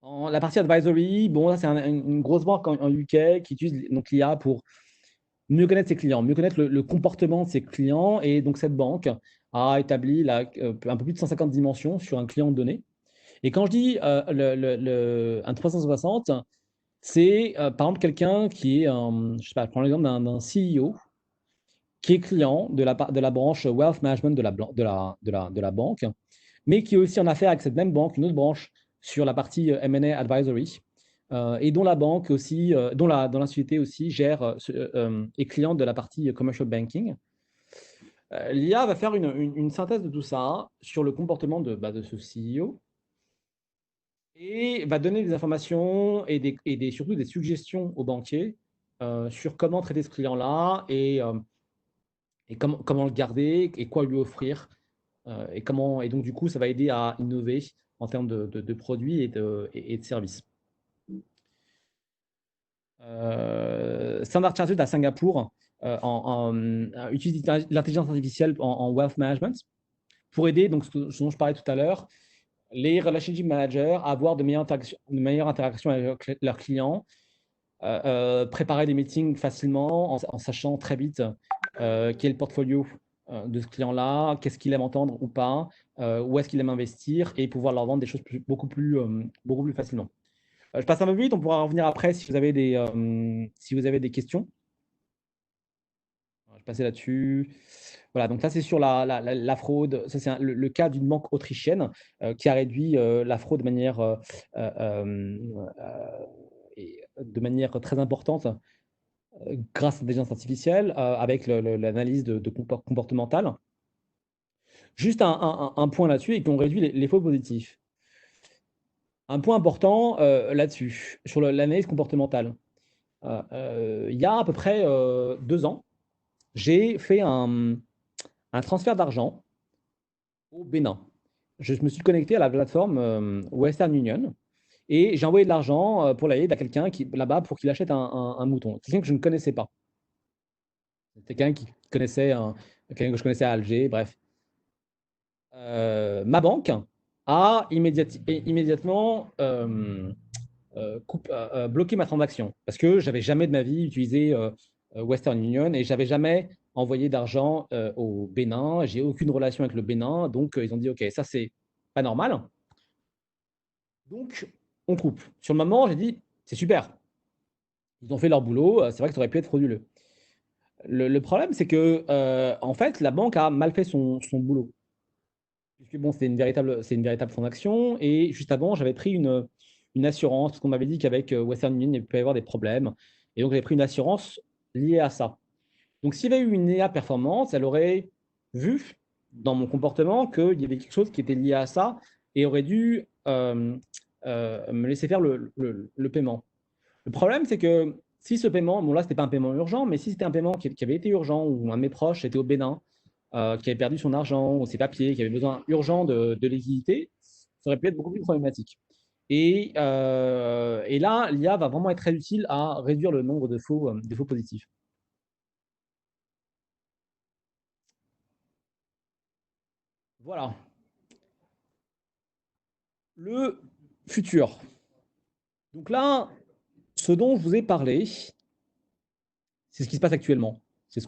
S1: La partie advisory, bon, là, c'est une grosse banque en UK qui utilise donc l'IA pour mieux connaître ses clients, mieux connaître le comportement de ses clients. Et donc, cette banque a établi un peu plus de 150 dimensions sur un client donné. Et quand je dis un 360, c'est par exemple quelqu'un qui est, je sais pas, je prends l'exemple d'un CEO qui est client de la branche Wealth Management de la banque, mais qui est aussi en affaire avec cette même banque, une autre branche sur la partie M&A Advisory, et dont la banque aussi, dont la société aussi gère, est cliente de la partie Commercial Banking. L'IA va faire une synthèse de tout ça sur le comportement de ce CEO et va donner des informations et surtout des suggestions aux banquiers sur comment traiter ce client-là et comment le garder et quoi lui offrir. Et donc, du coup, ça va aider à innover en termes de produits et de services. Standard Chartered à Singapour utilise l'intelligence artificielle en wealth management pour aider, donc ce dont je parlais tout à l'heure, les relationship managers à avoir de meilleures interactions avec leurs clients, préparer des meetings facilement en sachant très vite quel est le portfolio de ce client-là, qu'est-ce qu'il aime entendre ou pas, où est-ce qu'il aime investir et pouvoir leur vendre des choses beaucoup plus facilement. Je passe un peu vite, on pourra revenir après si vous avez des questions. Je vais passer là-dessus. Voilà, donc là, c'est sur la fraude. Ça, c'est le cas d'une banque autrichienne qui a réduit la fraude de manière très importante grâce à l'intelligence artificielle avec l'analyse de comportementale. Juste un point là-dessus et qu'on réduit les faux positifs. Un point important là-dessus, sur l'analyse comportementale. Il y a à peu près 2 ans, j'ai fait un transfert d'argent au Bénin. Je me suis connecté à la plateforme Western Union et j'ai envoyé de l'argent pour l'aider à quelqu'un là-bas pour qu'il achète un mouton. Quelqu'un que je ne connaissais pas. Quelqu'un quelqu'un que je connaissais à Alger, bref. Ma banque a immédiatement bloqué ma transaction parce que j'avais jamais de ma vie utilisé Western Union et j'avais jamais envoyé d'argent au Bénin. J'ai aucune relation avec le Bénin, donc ils ont dit OK, ça c'est pas normal. Donc on coupe. Sur le moment, j'ai dit c'est super. Ils ont fait leur boulot. C'est vrai que ça aurait pu être frauduleux. Le problème, c'est que en fait, la banque a mal fait son boulot. puisque bon, c'est une véritable transaction. Et juste avant, j'avais pris une assurance, parce qu'on m'avait dit qu'avec Western Union, il peut y avoir des problèmes. Et donc, j'avais pris une assurance liée à ça. Donc, s'il y avait eu une IA performance, elle aurait vu dans mon comportement qu'il y avait quelque chose qui était lié à ça et aurait dû me laisser faire le paiement. Le problème, c'est que si ce paiement, bon là, ce n'était pas un paiement urgent, mais si c'était un paiement qui avait été urgent, ou un de mes proches était au Bénin, qui avait perdu son argent ou ses papiers, qui avait besoin urgent de liquidité, ça aurait pu être beaucoup plus problématique. Et là, l'IA va vraiment être très utile à réduire le nombre de faux positifs. Voilà. Le futur. Donc là, ce dont je vous ai parlé, c'est ce qui se passe actuellement. C'est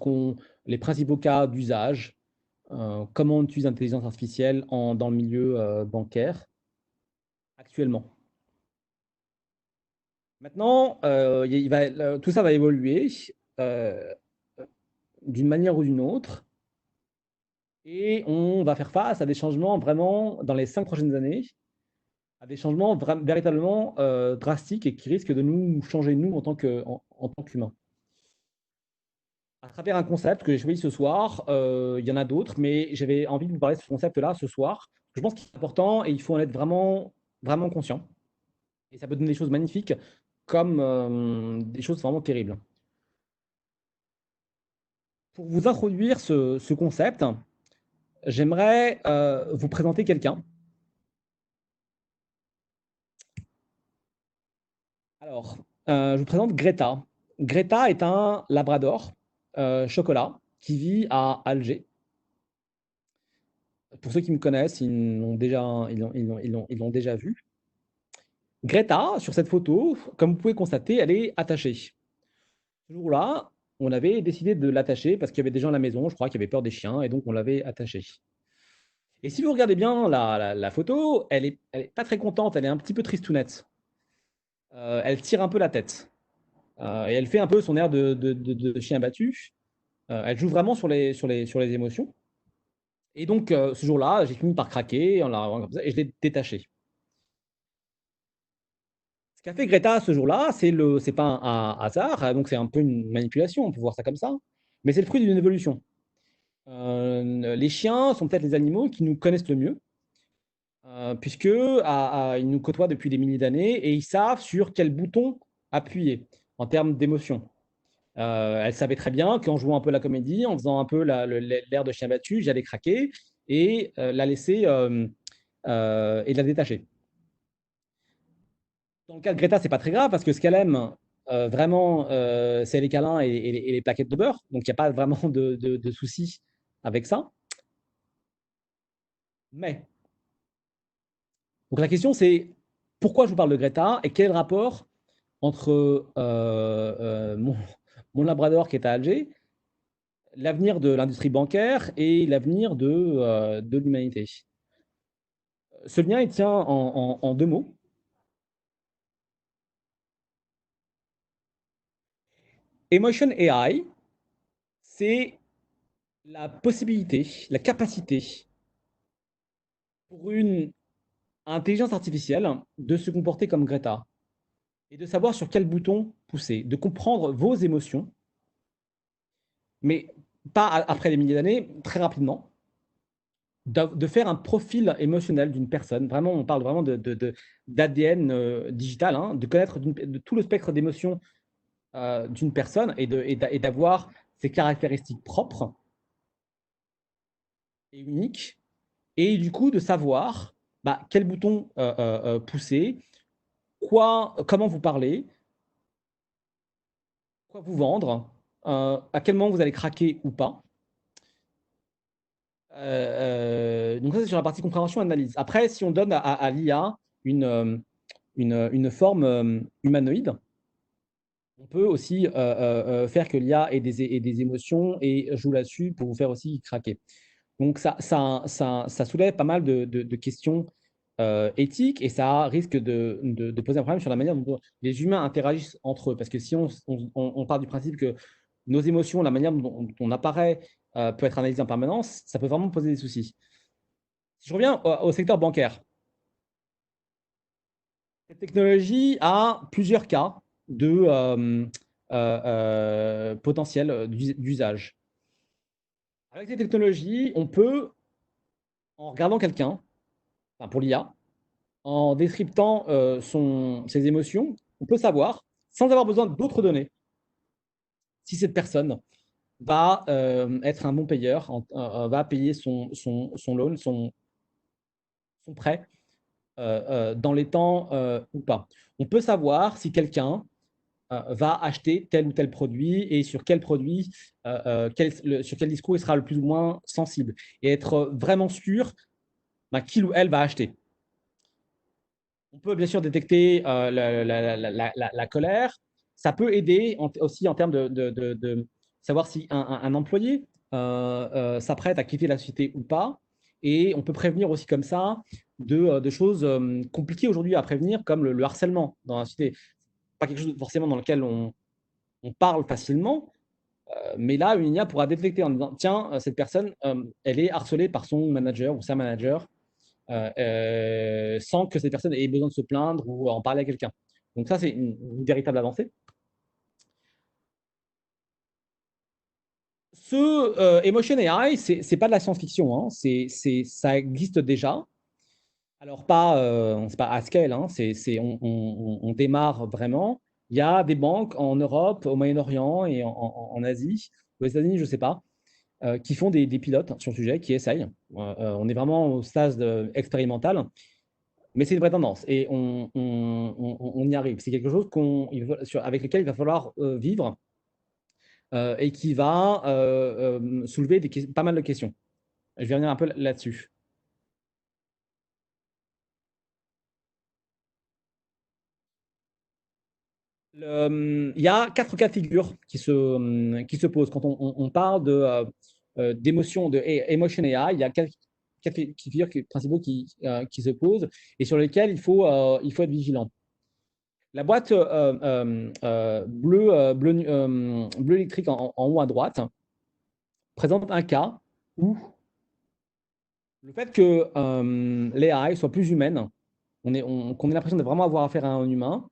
S1: les principaux cas d'usage, comment on utilise l'intelligence artificielle dans le milieu bancaire actuellement. Maintenant, tout ça va évoluer euh, d'une manière ou d'une autre, et on va faire face à des changements vraiment dans les 5 prochaines années, à des changements véritablement drastiques et qui risquent de nous changer, nous, en tant qu'humains. À travers un concept que j'ai choisi ce soir, il y en a d'autres, mais j'avais envie de vous parler de ce concept-là ce soir. Je pense qu'il est important et il faut en être vraiment, vraiment conscient. Et ça peut donner des choses magnifiques comme des choses vraiment terribles. Pour vous introduire ce concept, j'aimerais vous présenter quelqu'un. Alors, je vous présente Greta. Greta est un labrador chocolat qui vit à Alger. Pour ceux qui me connaissent, ils l'ont déjà vu. Greta, sur cette photo, comme vous pouvez constater, elle est attachée. Ce jour-là, on avait décidé de l'attacher parce qu'il y avait des gens à la maison, je crois, qui avaient peur des chiens, et donc on l'avait attachée. Et si vous regardez bien la photo, elle est pas très contente, elle est un petit peu tristounette. Elle tire un peu la tête. Et elle fait un peu son air de chien battu. Elle joue vraiment sur les émotions. Et donc, ce jour-là, j'ai fini par craquer en la regardant comme ça, et je l'ai détachée. Ce qu'a fait Greta ce jour-là, c'est pas un hasard, donc c'est un peu une manipulation, on peut voir ça comme ça, mais c'est le fruit d'une évolution. Les chiens sont peut-être les animaux qui nous connaissent le mieux, puisque ils nous côtoient depuis des milliers d'années et ils savent sur quel bouton appuyer en termes d'émotion. Elle savait très bien qu'en jouant un peu la comédie, en faisant un peu l'air de chien battu, j'allais craquer et la laisser et la détacher. Dans le cas de Greta, c'est pas très grave parce que ce qu'elle aime vraiment, c'est les câlins et les plaquettes de beurre. Donc il n'y a pas vraiment de soucis avec ça. Mais, donc la question c'est pourquoi je vous parle de Greta et quel est le rapport entre mon labrador qui est à Alger, l'avenir de l'industrie bancaire et l'avenir de l'humanité. Ce lien, il tient en deux mots. Emotion AI, c'est la possibilité, la capacité pour une intelligence artificielle de se comporter comme Greta et de savoir sur quel bouton pousser, de comprendre vos émotions, mais pas après des milliers d'années, très rapidement, de faire un profil émotionnel d'une personne. Vraiment, on parle vraiment d'ADN digital, hein, de connaître de tout le spectre d'émotions d'une personne et d'avoir ses caractéristiques propres et uniques, et du coup de savoir quel bouton pousser, comment vous parler, quoi vous vendre, à quel moment vous allez craquer ou pas. Donc ça, c'est sur la partie compréhension et analyse. Après, si on donne à l'IA une forme humanoïde, on peut aussi faire que l'IA ait des émotions et joue là-dessus pour vous faire aussi craquer. Donc ça soulève pas mal de questions éthiques et ça risque de poser un problème sur la manière dont les humains interagissent entre eux. Parce que si on part du principe que nos émotions, la manière dont on apparaît peut être analysée en permanence, ça peut vraiment poser des soucis. Si je reviens au secteur bancaire, cette technologie a plusieurs cas de potentiel d'usage. Avec ces technologies, on peut, en regardant quelqu'un, enfin pour l'IA, en décryptant ses émotions, on peut savoir, sans avoir besoin d'autres données, si cette personne va être un bon payeur, va payer son loan, son prêt dans les temps ou pas. On peut savoir si quelqu'un va acheter tel ou tel produit et sur quel produit, sur quel discours il sera le plus ou moins sensible et être vraiment sûr qu'il ou elle va acheter. On peut bien sûr détecter la colère. Ça peut aider aussi en termes de savoir si un employé s'apprête à quitter la société ou pas. Et on peut prévenir aussi comme ça de choses compliquées aujourd'hui à prévenir, comme le harcèlement dans la société. Pas quelque chose forcément dans lequel on parle facilement, mais là, une IA pourra détecter en disant, tiens, cette personne, elle est harcelée par son manager ou sa manager, sans que cette personne ait besoin de se plaindre ou en parler à quelqu'un. Donc ça, c'est une véritable avancée. Ce Emotion AI, c'est pas de la science-fiction, hein. Ça existe déjà. Alors c'est pas à scale, hein. On démarre vraiment. Il y a des banques en Europe, au Moyen-Orient et en Asie, aux États-Unis, je ne sais pas, qui font des pilotes sur le sujet, qui essayent. On est vraiment au stade expérimental. Mais c'est une vraie tendance et on y arrive. C'est quelque chose avec lequel il va falloir vivre et qui va soulever pas mal de questions. Je vais revenir un peu là-dessus. Il y a 4 cas de figure qui se posent. Quand on parle d'émotion, de emotion AI, il y a 4 cas de figure principaux qui se posent et sur lesquels il faut être vigilant. La boîte bleu électrique en haut à droite présente un cas où le fait que l'AI soit plus humaine, qu'on ait l'impression de vraiment avoir affaire à un humain,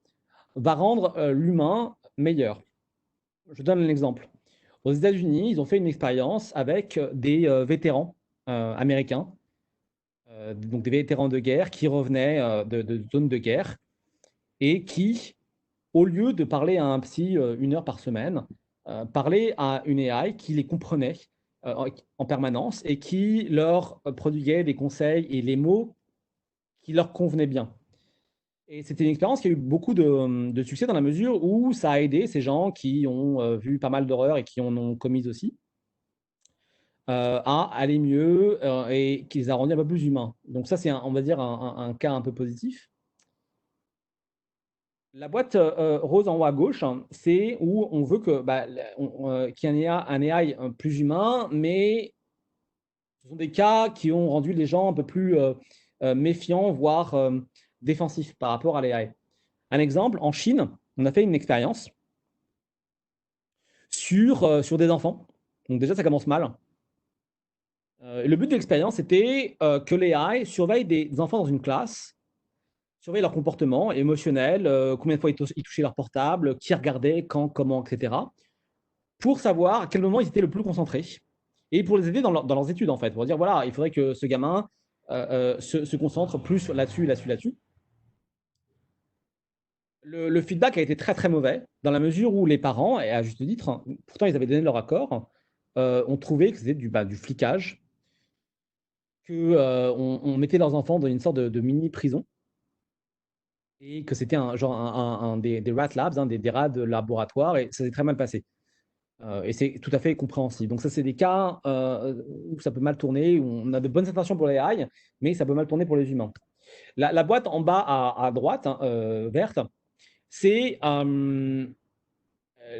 S1: va rendre l'humain meilleur. Je donne un exemple. Aux États-Unis, ils ont fait une expérience avec des vétérans américains, donc des vétérans de guerre qui revenaient de zones de guerre et qui, au lieu de parler à un psy 1 heure par semaine, parlaient à une AI qui les comprenait en permanence et qui leur prodiguait des conseils et les mots qui leur convenaient bien. Et c'était une expérience qui a eu beaucoup de succès dans la mesure où ça a aidé ces gens qui ont vu pas mal d'horreurs et qui en ont commis aussi à aller mieux et qui les a rendus un peu plus humains. Donc ça, c'est, on va dire, un cas un peu positif. La boîte rose en haut à gauche, hein, c'est où on veut qu'il y ait un AI plus humain, mais ce sont des cas qui ont rendu les gens un peu plus méfiants, voire défensifs par rapport à l'AI. Un exemple, en Chine, on a fait une expérience sur des enfants. Donc déjà, ça commence mal. Le but de l'expérience était que l'AI surveille des enfants dans une classe, surveille leur comportement émotionnel, combien de fois ils touchaient leur portable, qui regardait, quand, comment, etc. Pour savoir à quel moment ils étaient le plus concentrés et pour les aider dans leurs études, en fait. Pour dire, voilà, il faudrait que ce gamin se concentre plus là-dessus, là-dessus, là-dessus. Le feedback a été très, très mauvais, dans la mesure où les parents, et à juste titre, hein, pourtant ils avaient donné leur accord, ont trouvé que c'était du flicage, qu'on mettait leurs enfants dans une sorte de mini-prison, et que c'était des rat labs, hein, des rats de laboratoire, et ça s'est très mal passé. Et c'est tout à fait compréhensible. Donc ça, c'est des cas où ça peut mal tourner, où on a de bonnes intentions pour les AI, mais ça peut mal tourner pour les humains. La boîte en bas à droite, hein, verte, c'est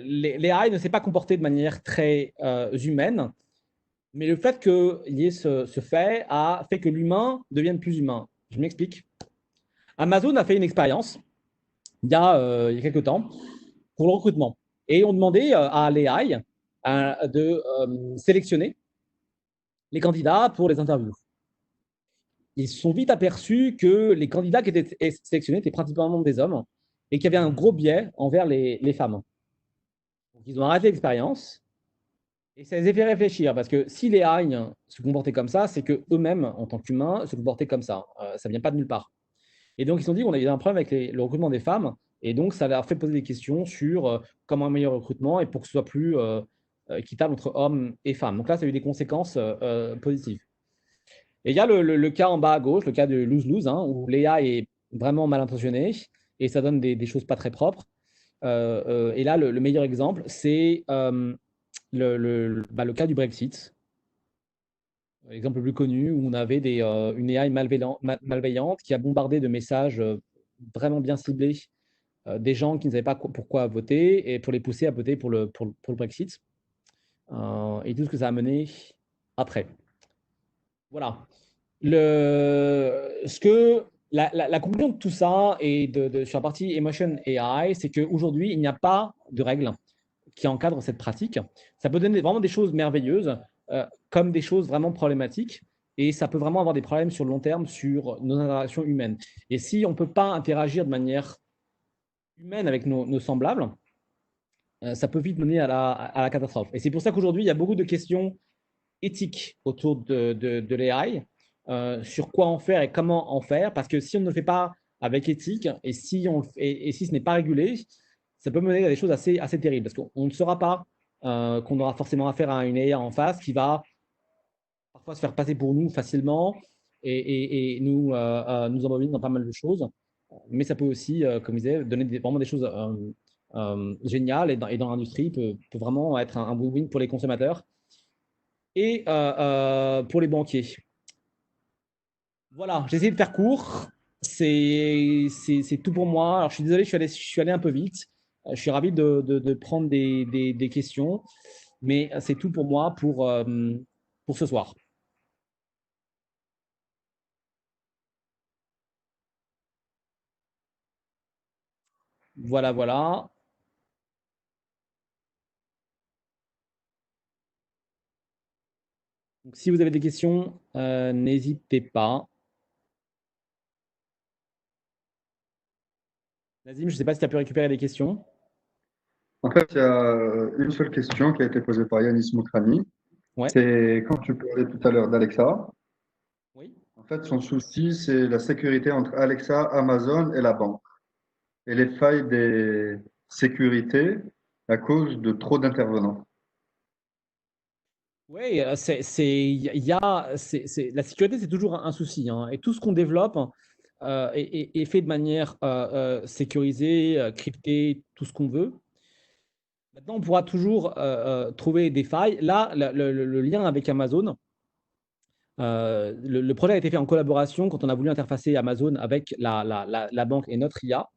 S1: les AI ne s'est pas comporté de manière très humaine, mais le fait qu'il y ait ce fait a fait que l'humain devienne plus humain. Je m'explique. Amazon a fait une expérience il y a quelques temps pour le recrutement. Et on demandait à l'AI de sélectionner les candidats pour les interviews. ils se sont vite aperçus que les candidats qui étaient sélectionnés étaient principalement des hommes et qu'il y avait un gros biais envers les femmes. Donc, ils ont arrêté l'expérience et ça les a fait réfléchir parce que si les AI se comportaient comme ça, c'est qu'eux-mêmes, en tant qu'humains, se comportaient comme ça. Ça ne vient pas de nulle part. Et donc, ils se sont dit qu'on avait un problème avec le recrutement des femmes. Et donc, ça leur a fait poser des questions sur comment un meilleur recrutement et pour que ce soit plus équitable entre hommes et femmes. Donc là, ça a eu des conséquences positives. Et il y a le cas en bas à gauche, le cas de lose-lose, hein, où Léa est vraiment mal intentionnée et ça donne des choses pas très propres. Et là, le meilleur exemple, c'est le cas du Brexit. L'exemple le plus connu où on avait une AI malveillante qui a bombardé de messages vraiment bien ciblés des gens qui ne savaient pas pourquoi voter et pour les pousser à voter pour le Brexit et tout ce que ça a mené après. Voilà. La conclusion de tout ça et sur la partie Emotion AI, c'est qu'aujourd'hui, il n'y a pas de règles qui encadrent cette pratique. Ça peut donner vraiment des choses merveilleuses, comme des choses vraiment problématiques, et ça peut vraiment avoir des problèmes sur le long terme sur nos interactions humaines. Et si on ne peut pas interagir de manière humaine avec nos semblables, ça peut vite mener à la catastrophe. Et c'est pour ça qu'aujourd'hui, il y a beaucoup de questions éthiques autour de l'AI, sur quoi en faire et comment en faire, parce que si on ne le fait pas avec éthique et si ce n'est pas régulé, ça peut mener à des choses assez terribles, parce qu'on ne saura pas qu'on aura forcément affaire à une AI en face qui va parfois se faire passer pour nous facilement et nous embobiner dans pas mal de choses. Mais ça peut aussi, comme je disais, donner vraiment des choses géniales et dans l'industrie peut vraiment être un win-win pour les consommateurs et pour les banquiers. Voilà, j'ai essayé de faire court. C'est tout pour moi. Alors, je suis désolé, je suis allé un peu vite. Je suis ravi de prendre des questions, mais c'est tout pour moi pour ce soir. Voilà, voilà. Donc, si vous avez des questions, n'hésitez pas. Nazim, je ne sais pas si tu as pu récupérer les questions.
S2: En fait, il y a une seule question qui a été posée par Yanis Moukrani.
S1: Ouais.
S2: C'est quand tu parlais tout à l'heure d'Alexa.
S1: Oui.
S2: En fait, son souci, c'est la sécurité entre Alexa, Amazon et la banque. Et les failles des sécurités à cause de trop d'intervenants.
S1: Oui, il y a, la sécurité, c'est toujours un souci, hein. Et tout ce qu'on développe est fait de manière sécurisée, cryptée, tout ce qu'on veut. Maintenant, on pourra toujours trouver des failles. Là, le lien avec Amazon, le projet a été fait en collaboration quand on a voulu interfacer Amazon avec la banque et notre IA.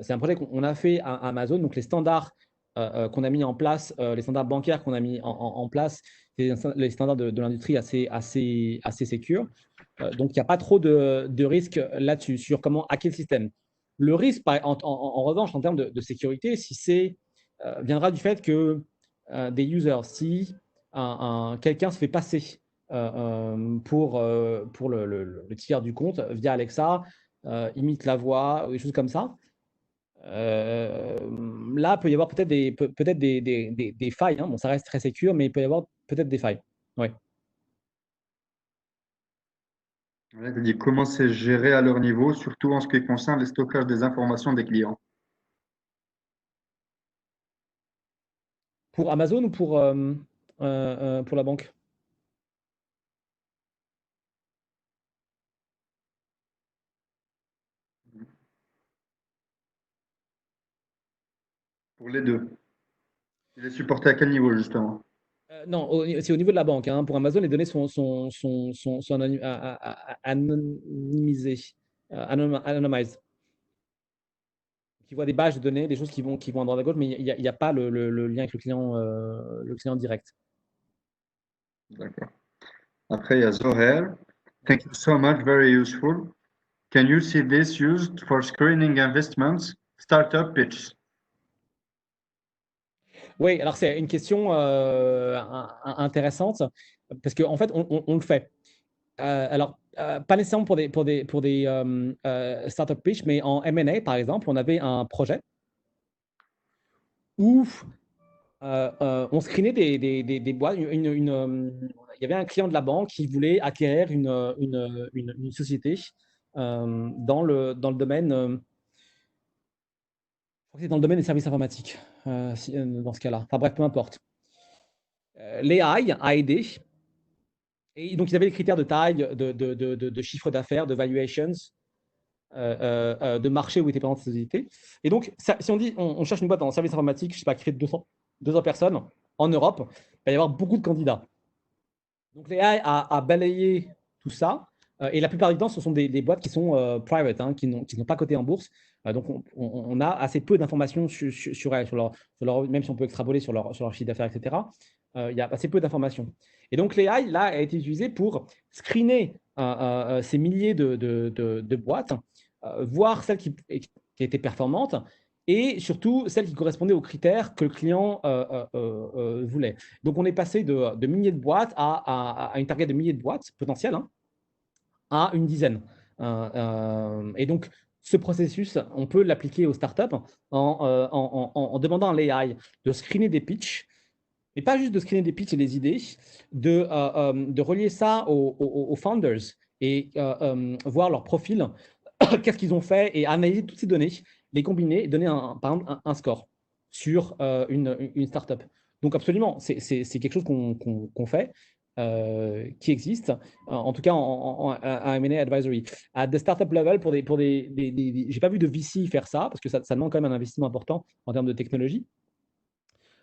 S1: C'est un projet qu'on a fait à Amazon. Donc, les standards qu'on a mis en place, les standards bancaires qu'on a mis en place, c'est les standards de l'industrie assez sécures. Donc, il n'y a pas trop de risques là-dessus sur comment hacker le système. Le risque, en revanche, en termes de sécurité, si viendra du fait que des users, si quelqu'un se fait passer pour le tiers du compte via Alexa, imite la voix ou des choses comme ça. Là, peut y avoir peut-être des failles, hein. Bon, ça reste très sécure, mais il peut y avoir peut-être des failles. Ouais.
S2: Ouais, il dit comment c'est géré à leur niveau, surtout en ce qui concerne les stockages des informations des clients.
S1: Pour Amazon ou pour la banque?
S2: Pour les deux. Il est supporté à quel niveau, justement?
S1: Non, c'est au niveau de la banque, hein. Pour Amazon, les données sont anonymisées, anonymized. Qui voit des badges de données, des choses qui vont à droite à gauche, mais il n'y a pas le lien avec le client direct.
S2: D'accord. Après, il y a Zoher. Thank you so much, very useful. Can you see this used for screening investments, startup pitch?
S1: Oui, alors c'est une question intéressante parce qu'en fait, on le fait. Alors, pas nécessairement pour des startup pitch, mais en M&A, par exemple, on avait un projet où on screenait des boîtes. Il y avait un client de la banque qui voulait acquérir une société dans le domaine, je crois que c'est dans le domaine des services informatiques, dans ce cas-là. Enfin bref, peu importe. L'AI a aidé. Et donc, ils avaient les critères de taille, de chiffre d'affaires, de valuations, de marché où étaient présentes ces sociétés. Et donc, si on dit on cherche une boîte en service informatique, je ne sais pas, qui fait 200 personnes en Europe, il va y avoir beaucoup de candidats. Donc, l'AI a balayé tout ça. Et la plupart du temps, ce sont des boîtes qui sont private, hein, qui n'ont pas coté en bourse. Donc, on a assez peu d'informations sur elles, même si on peut extrapoler sur leur chiffre d'affaires, etc. Il y a assez peu d'informations. Et donc, l'AI, là, a été utilisé pour screener ces milliers de boîtes, voir celles qui étaient performantes et surtout celles qui correspondaient aux critères que le client voulait. Donc, on est passé de milliers de boîtes à une target de milliers de boîtes potentielles, hein, à une dizaine. Et donc, ce processus, on peut l'appliquer aux startups en demandant à l'AI de screener des pitchs, mais pas juste de screener des pitchs et des idées, de relier ça aux founders et voir leur profil, qu'est-ce qu'ils ont fait et analyser toutes ces données, les combiner et donner par exemple un score sur une startup. Donc absolument, c'est quelque chose qu'on fait, qui existe, en tout cas en M&A advisory. À the startup level, j'ai pas vu de VC faire ça, parce que ça demande quand même un investissement important en termes de technologie.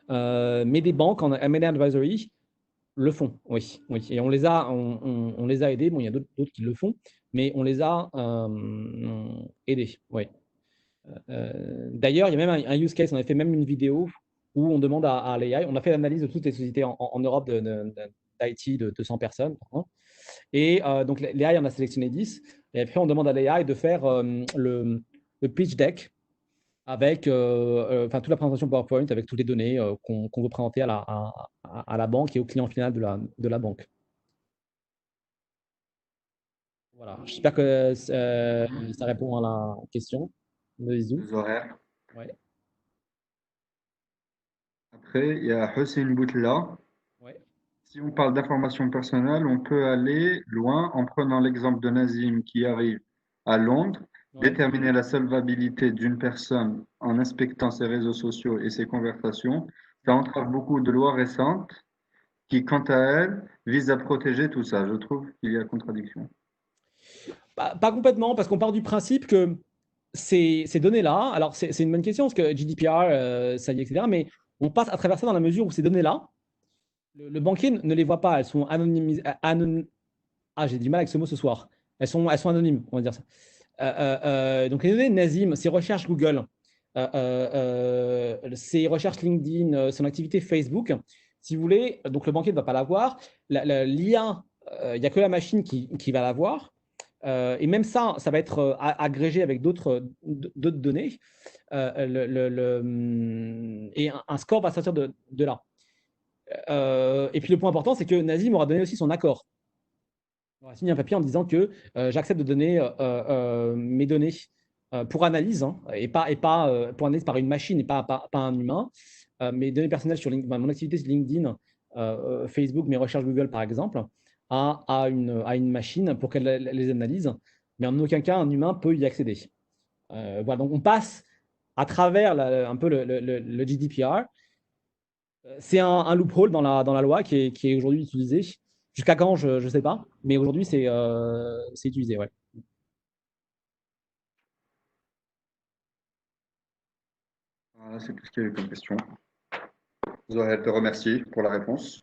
S1: Mais des banques en M&A advisory le font, oui, oui. Et on les a aidés. Bon, il y a d'autres qui le font, mais on les a aidés, oui. D'ailleurs, il y a même un use case. On a fait même une vidéo où on demande à l'AI. On a fait l'analyse de toutes les sociétés en Europe d'IT de 200 personnes. Et donc, l'AI en a sélectionné 10. Et après, on demande à l'AI de faire le pitch deck avec toute la présentation PowerPoint avec toutes les données qu'on veut présenter à la banque et au client final de la banque. Voilà, j'espère que ça répond à la question.
S2: Les horaires.
S1: Ouais,
S2: Après, il y a Hussein Boutla.
S1: ouais,
S2: Si on parle d'informations personnelles, on peut aller loin en prenant l'exemple de Nazim qui arrive à Londres,
S1: ouais.
S2: déterminer la solvabilité d'une personne en inspectant ses réseaux sociaux et ses conversations. Ça entrave beaucoup de lois récentes qui, quant à elles, visent à protéger tout ça. Je trouve qu'il y a contradiction.
S1: Pas complètement, parce qu'on part du principe que ces données-là, alors c'est une bonne question, parce que GDPR, ça y est, etc., mais on passe à travers ça dans la mesure où ces données-là, le banquier ne les voit pas, elles sont anonymisées. Ah, j'ai du mal avec ce mot ce soir. Elles sont anonymes, on va dire ça. Donc les données Nazim, ses recherches Google, ses recherches LinkedIn, son activité Facebook, si vous voulez, donc le banquier ne va pas l'avoir. L'IA, il n'y a que la machine qui va l'avoir. Et même ça, ça va être agrégé avec d'autres données. Et un score va sortir de là. Et puis le point important, c'est que Nazim aura donné aussi son accord. On aura signé un papier en disant que j'accepte de donner mes données pour analyse, hein, et pas pour analyse par une machine et pas un humain. Mes données personnelles sur mon activité sur LinkedIn, Facebook, mes recherches Google par exemple, à une machine pour qu'elle les analyse. Mais en aucun cas, un humain peut y accéder. Voilà, donc on passe à travers un peu le GDPR. C'est un loophole dans la loi qui est aujourd'hui utilisé. Jusqu'à quand, je ne sais pas, mais aujourd'hui, c'est utilisé. Ouais.
S2: Voilà, c'est tout ce qu'il y avait comme question. Zohair te remercie pour la réponse.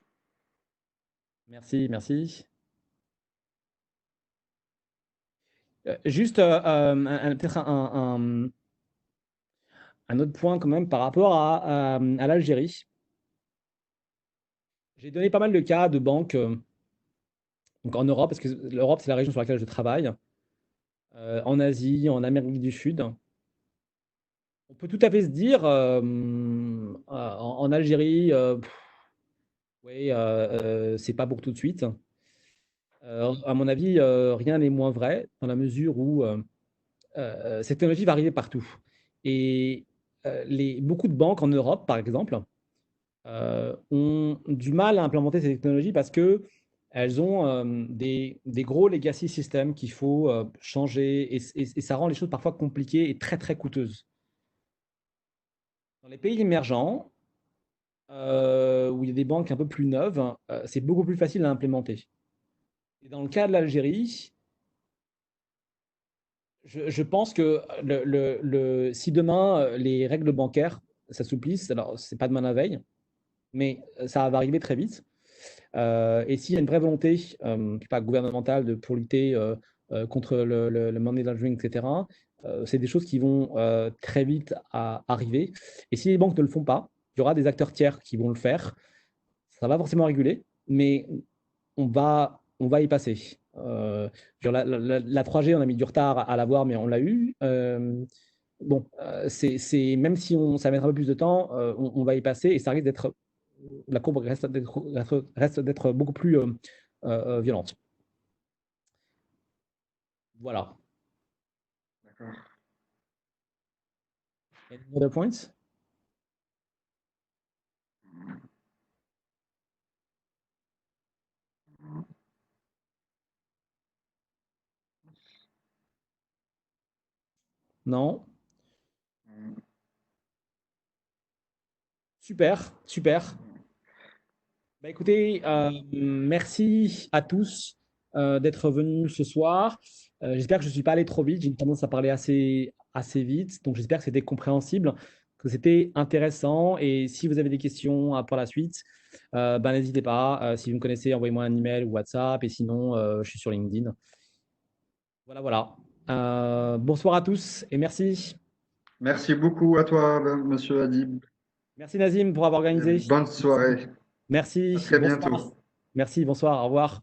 S1: Merci, merci. Juste peut-être un autre point quand même par rapport à l'Algérie. J'ai donné pas mal de cas de banques donc en Europe, parce que l'Europe, c'est la région sur laquelle je travaille, en Asie, en Amérique du Sud. On peut tout à fait se dire, en Algérie, oui, c'est pas pour tout de suite. À mon avis, rien n'est moins vrai dans la mesure où cette technologie va arriver partout. Et beaucoup de banques en Europe, par exemple, ont du mal à implémenter ces technologies parce que elles ont des gros legacy systems qu'il faut changer et ça rend les choses parfois compliquées et très très coûteuses. Dans les pays émergents, où il y a des banques un peu plus neuves, c'est beaucoup plus facile à implémenter. Et dans le cas de l'Algérie, je pense que si demain les règles bancaires s'assouplissent, alors c'est pas demain la veille, mais ça va arriver très vite. Et s'il y a une vraie volonté je sais pas, gouvernementale pour lutter contre le money laundering, etc., c'est des choses qui vont très vite arriver. Et si les banques ne le font pas, il y aura des acteurs tiers qui vont le faire. Ça va forcément réguler, mais on va y passer. La 3G, on a mis du retard à l'avoir, mais on l'a eu. Bon, même si ça va mettre un peu plus de temps, on va y passer et ça risque d'être la courbe reste d'être beaucoup plus violente. Voilà.
S2: D'accord.
S1: Any other points? Non? Super, super. Bah, écoutez, merci à tous d'être venus ce soir. J'espère que je ne suis pas allé trop vite. J'ai une tendance à parler assez vite. Donc, j'espère que c'était compréhensible, que c'était intéressant. Et si vous avez des questions pour la suite, ben, n'hésitez pas. Si vous me connaissez, envoyez-moi un email ou WhatsApp. Et sinon, je suis sur LinkedIn. Voilà, voilà. Bonsoir à tous et merci.
S2: Merci beaucoup à toi, Monsieur Adib.
S1: Merci Nazim pour avoir
S2: Et
S1: organisé.
S2: bonne soirée.
S1: Merci,
S2: À très
S1: bonsoir.
S2: bientôt.
S1: Merci, bonsoir, au revoir.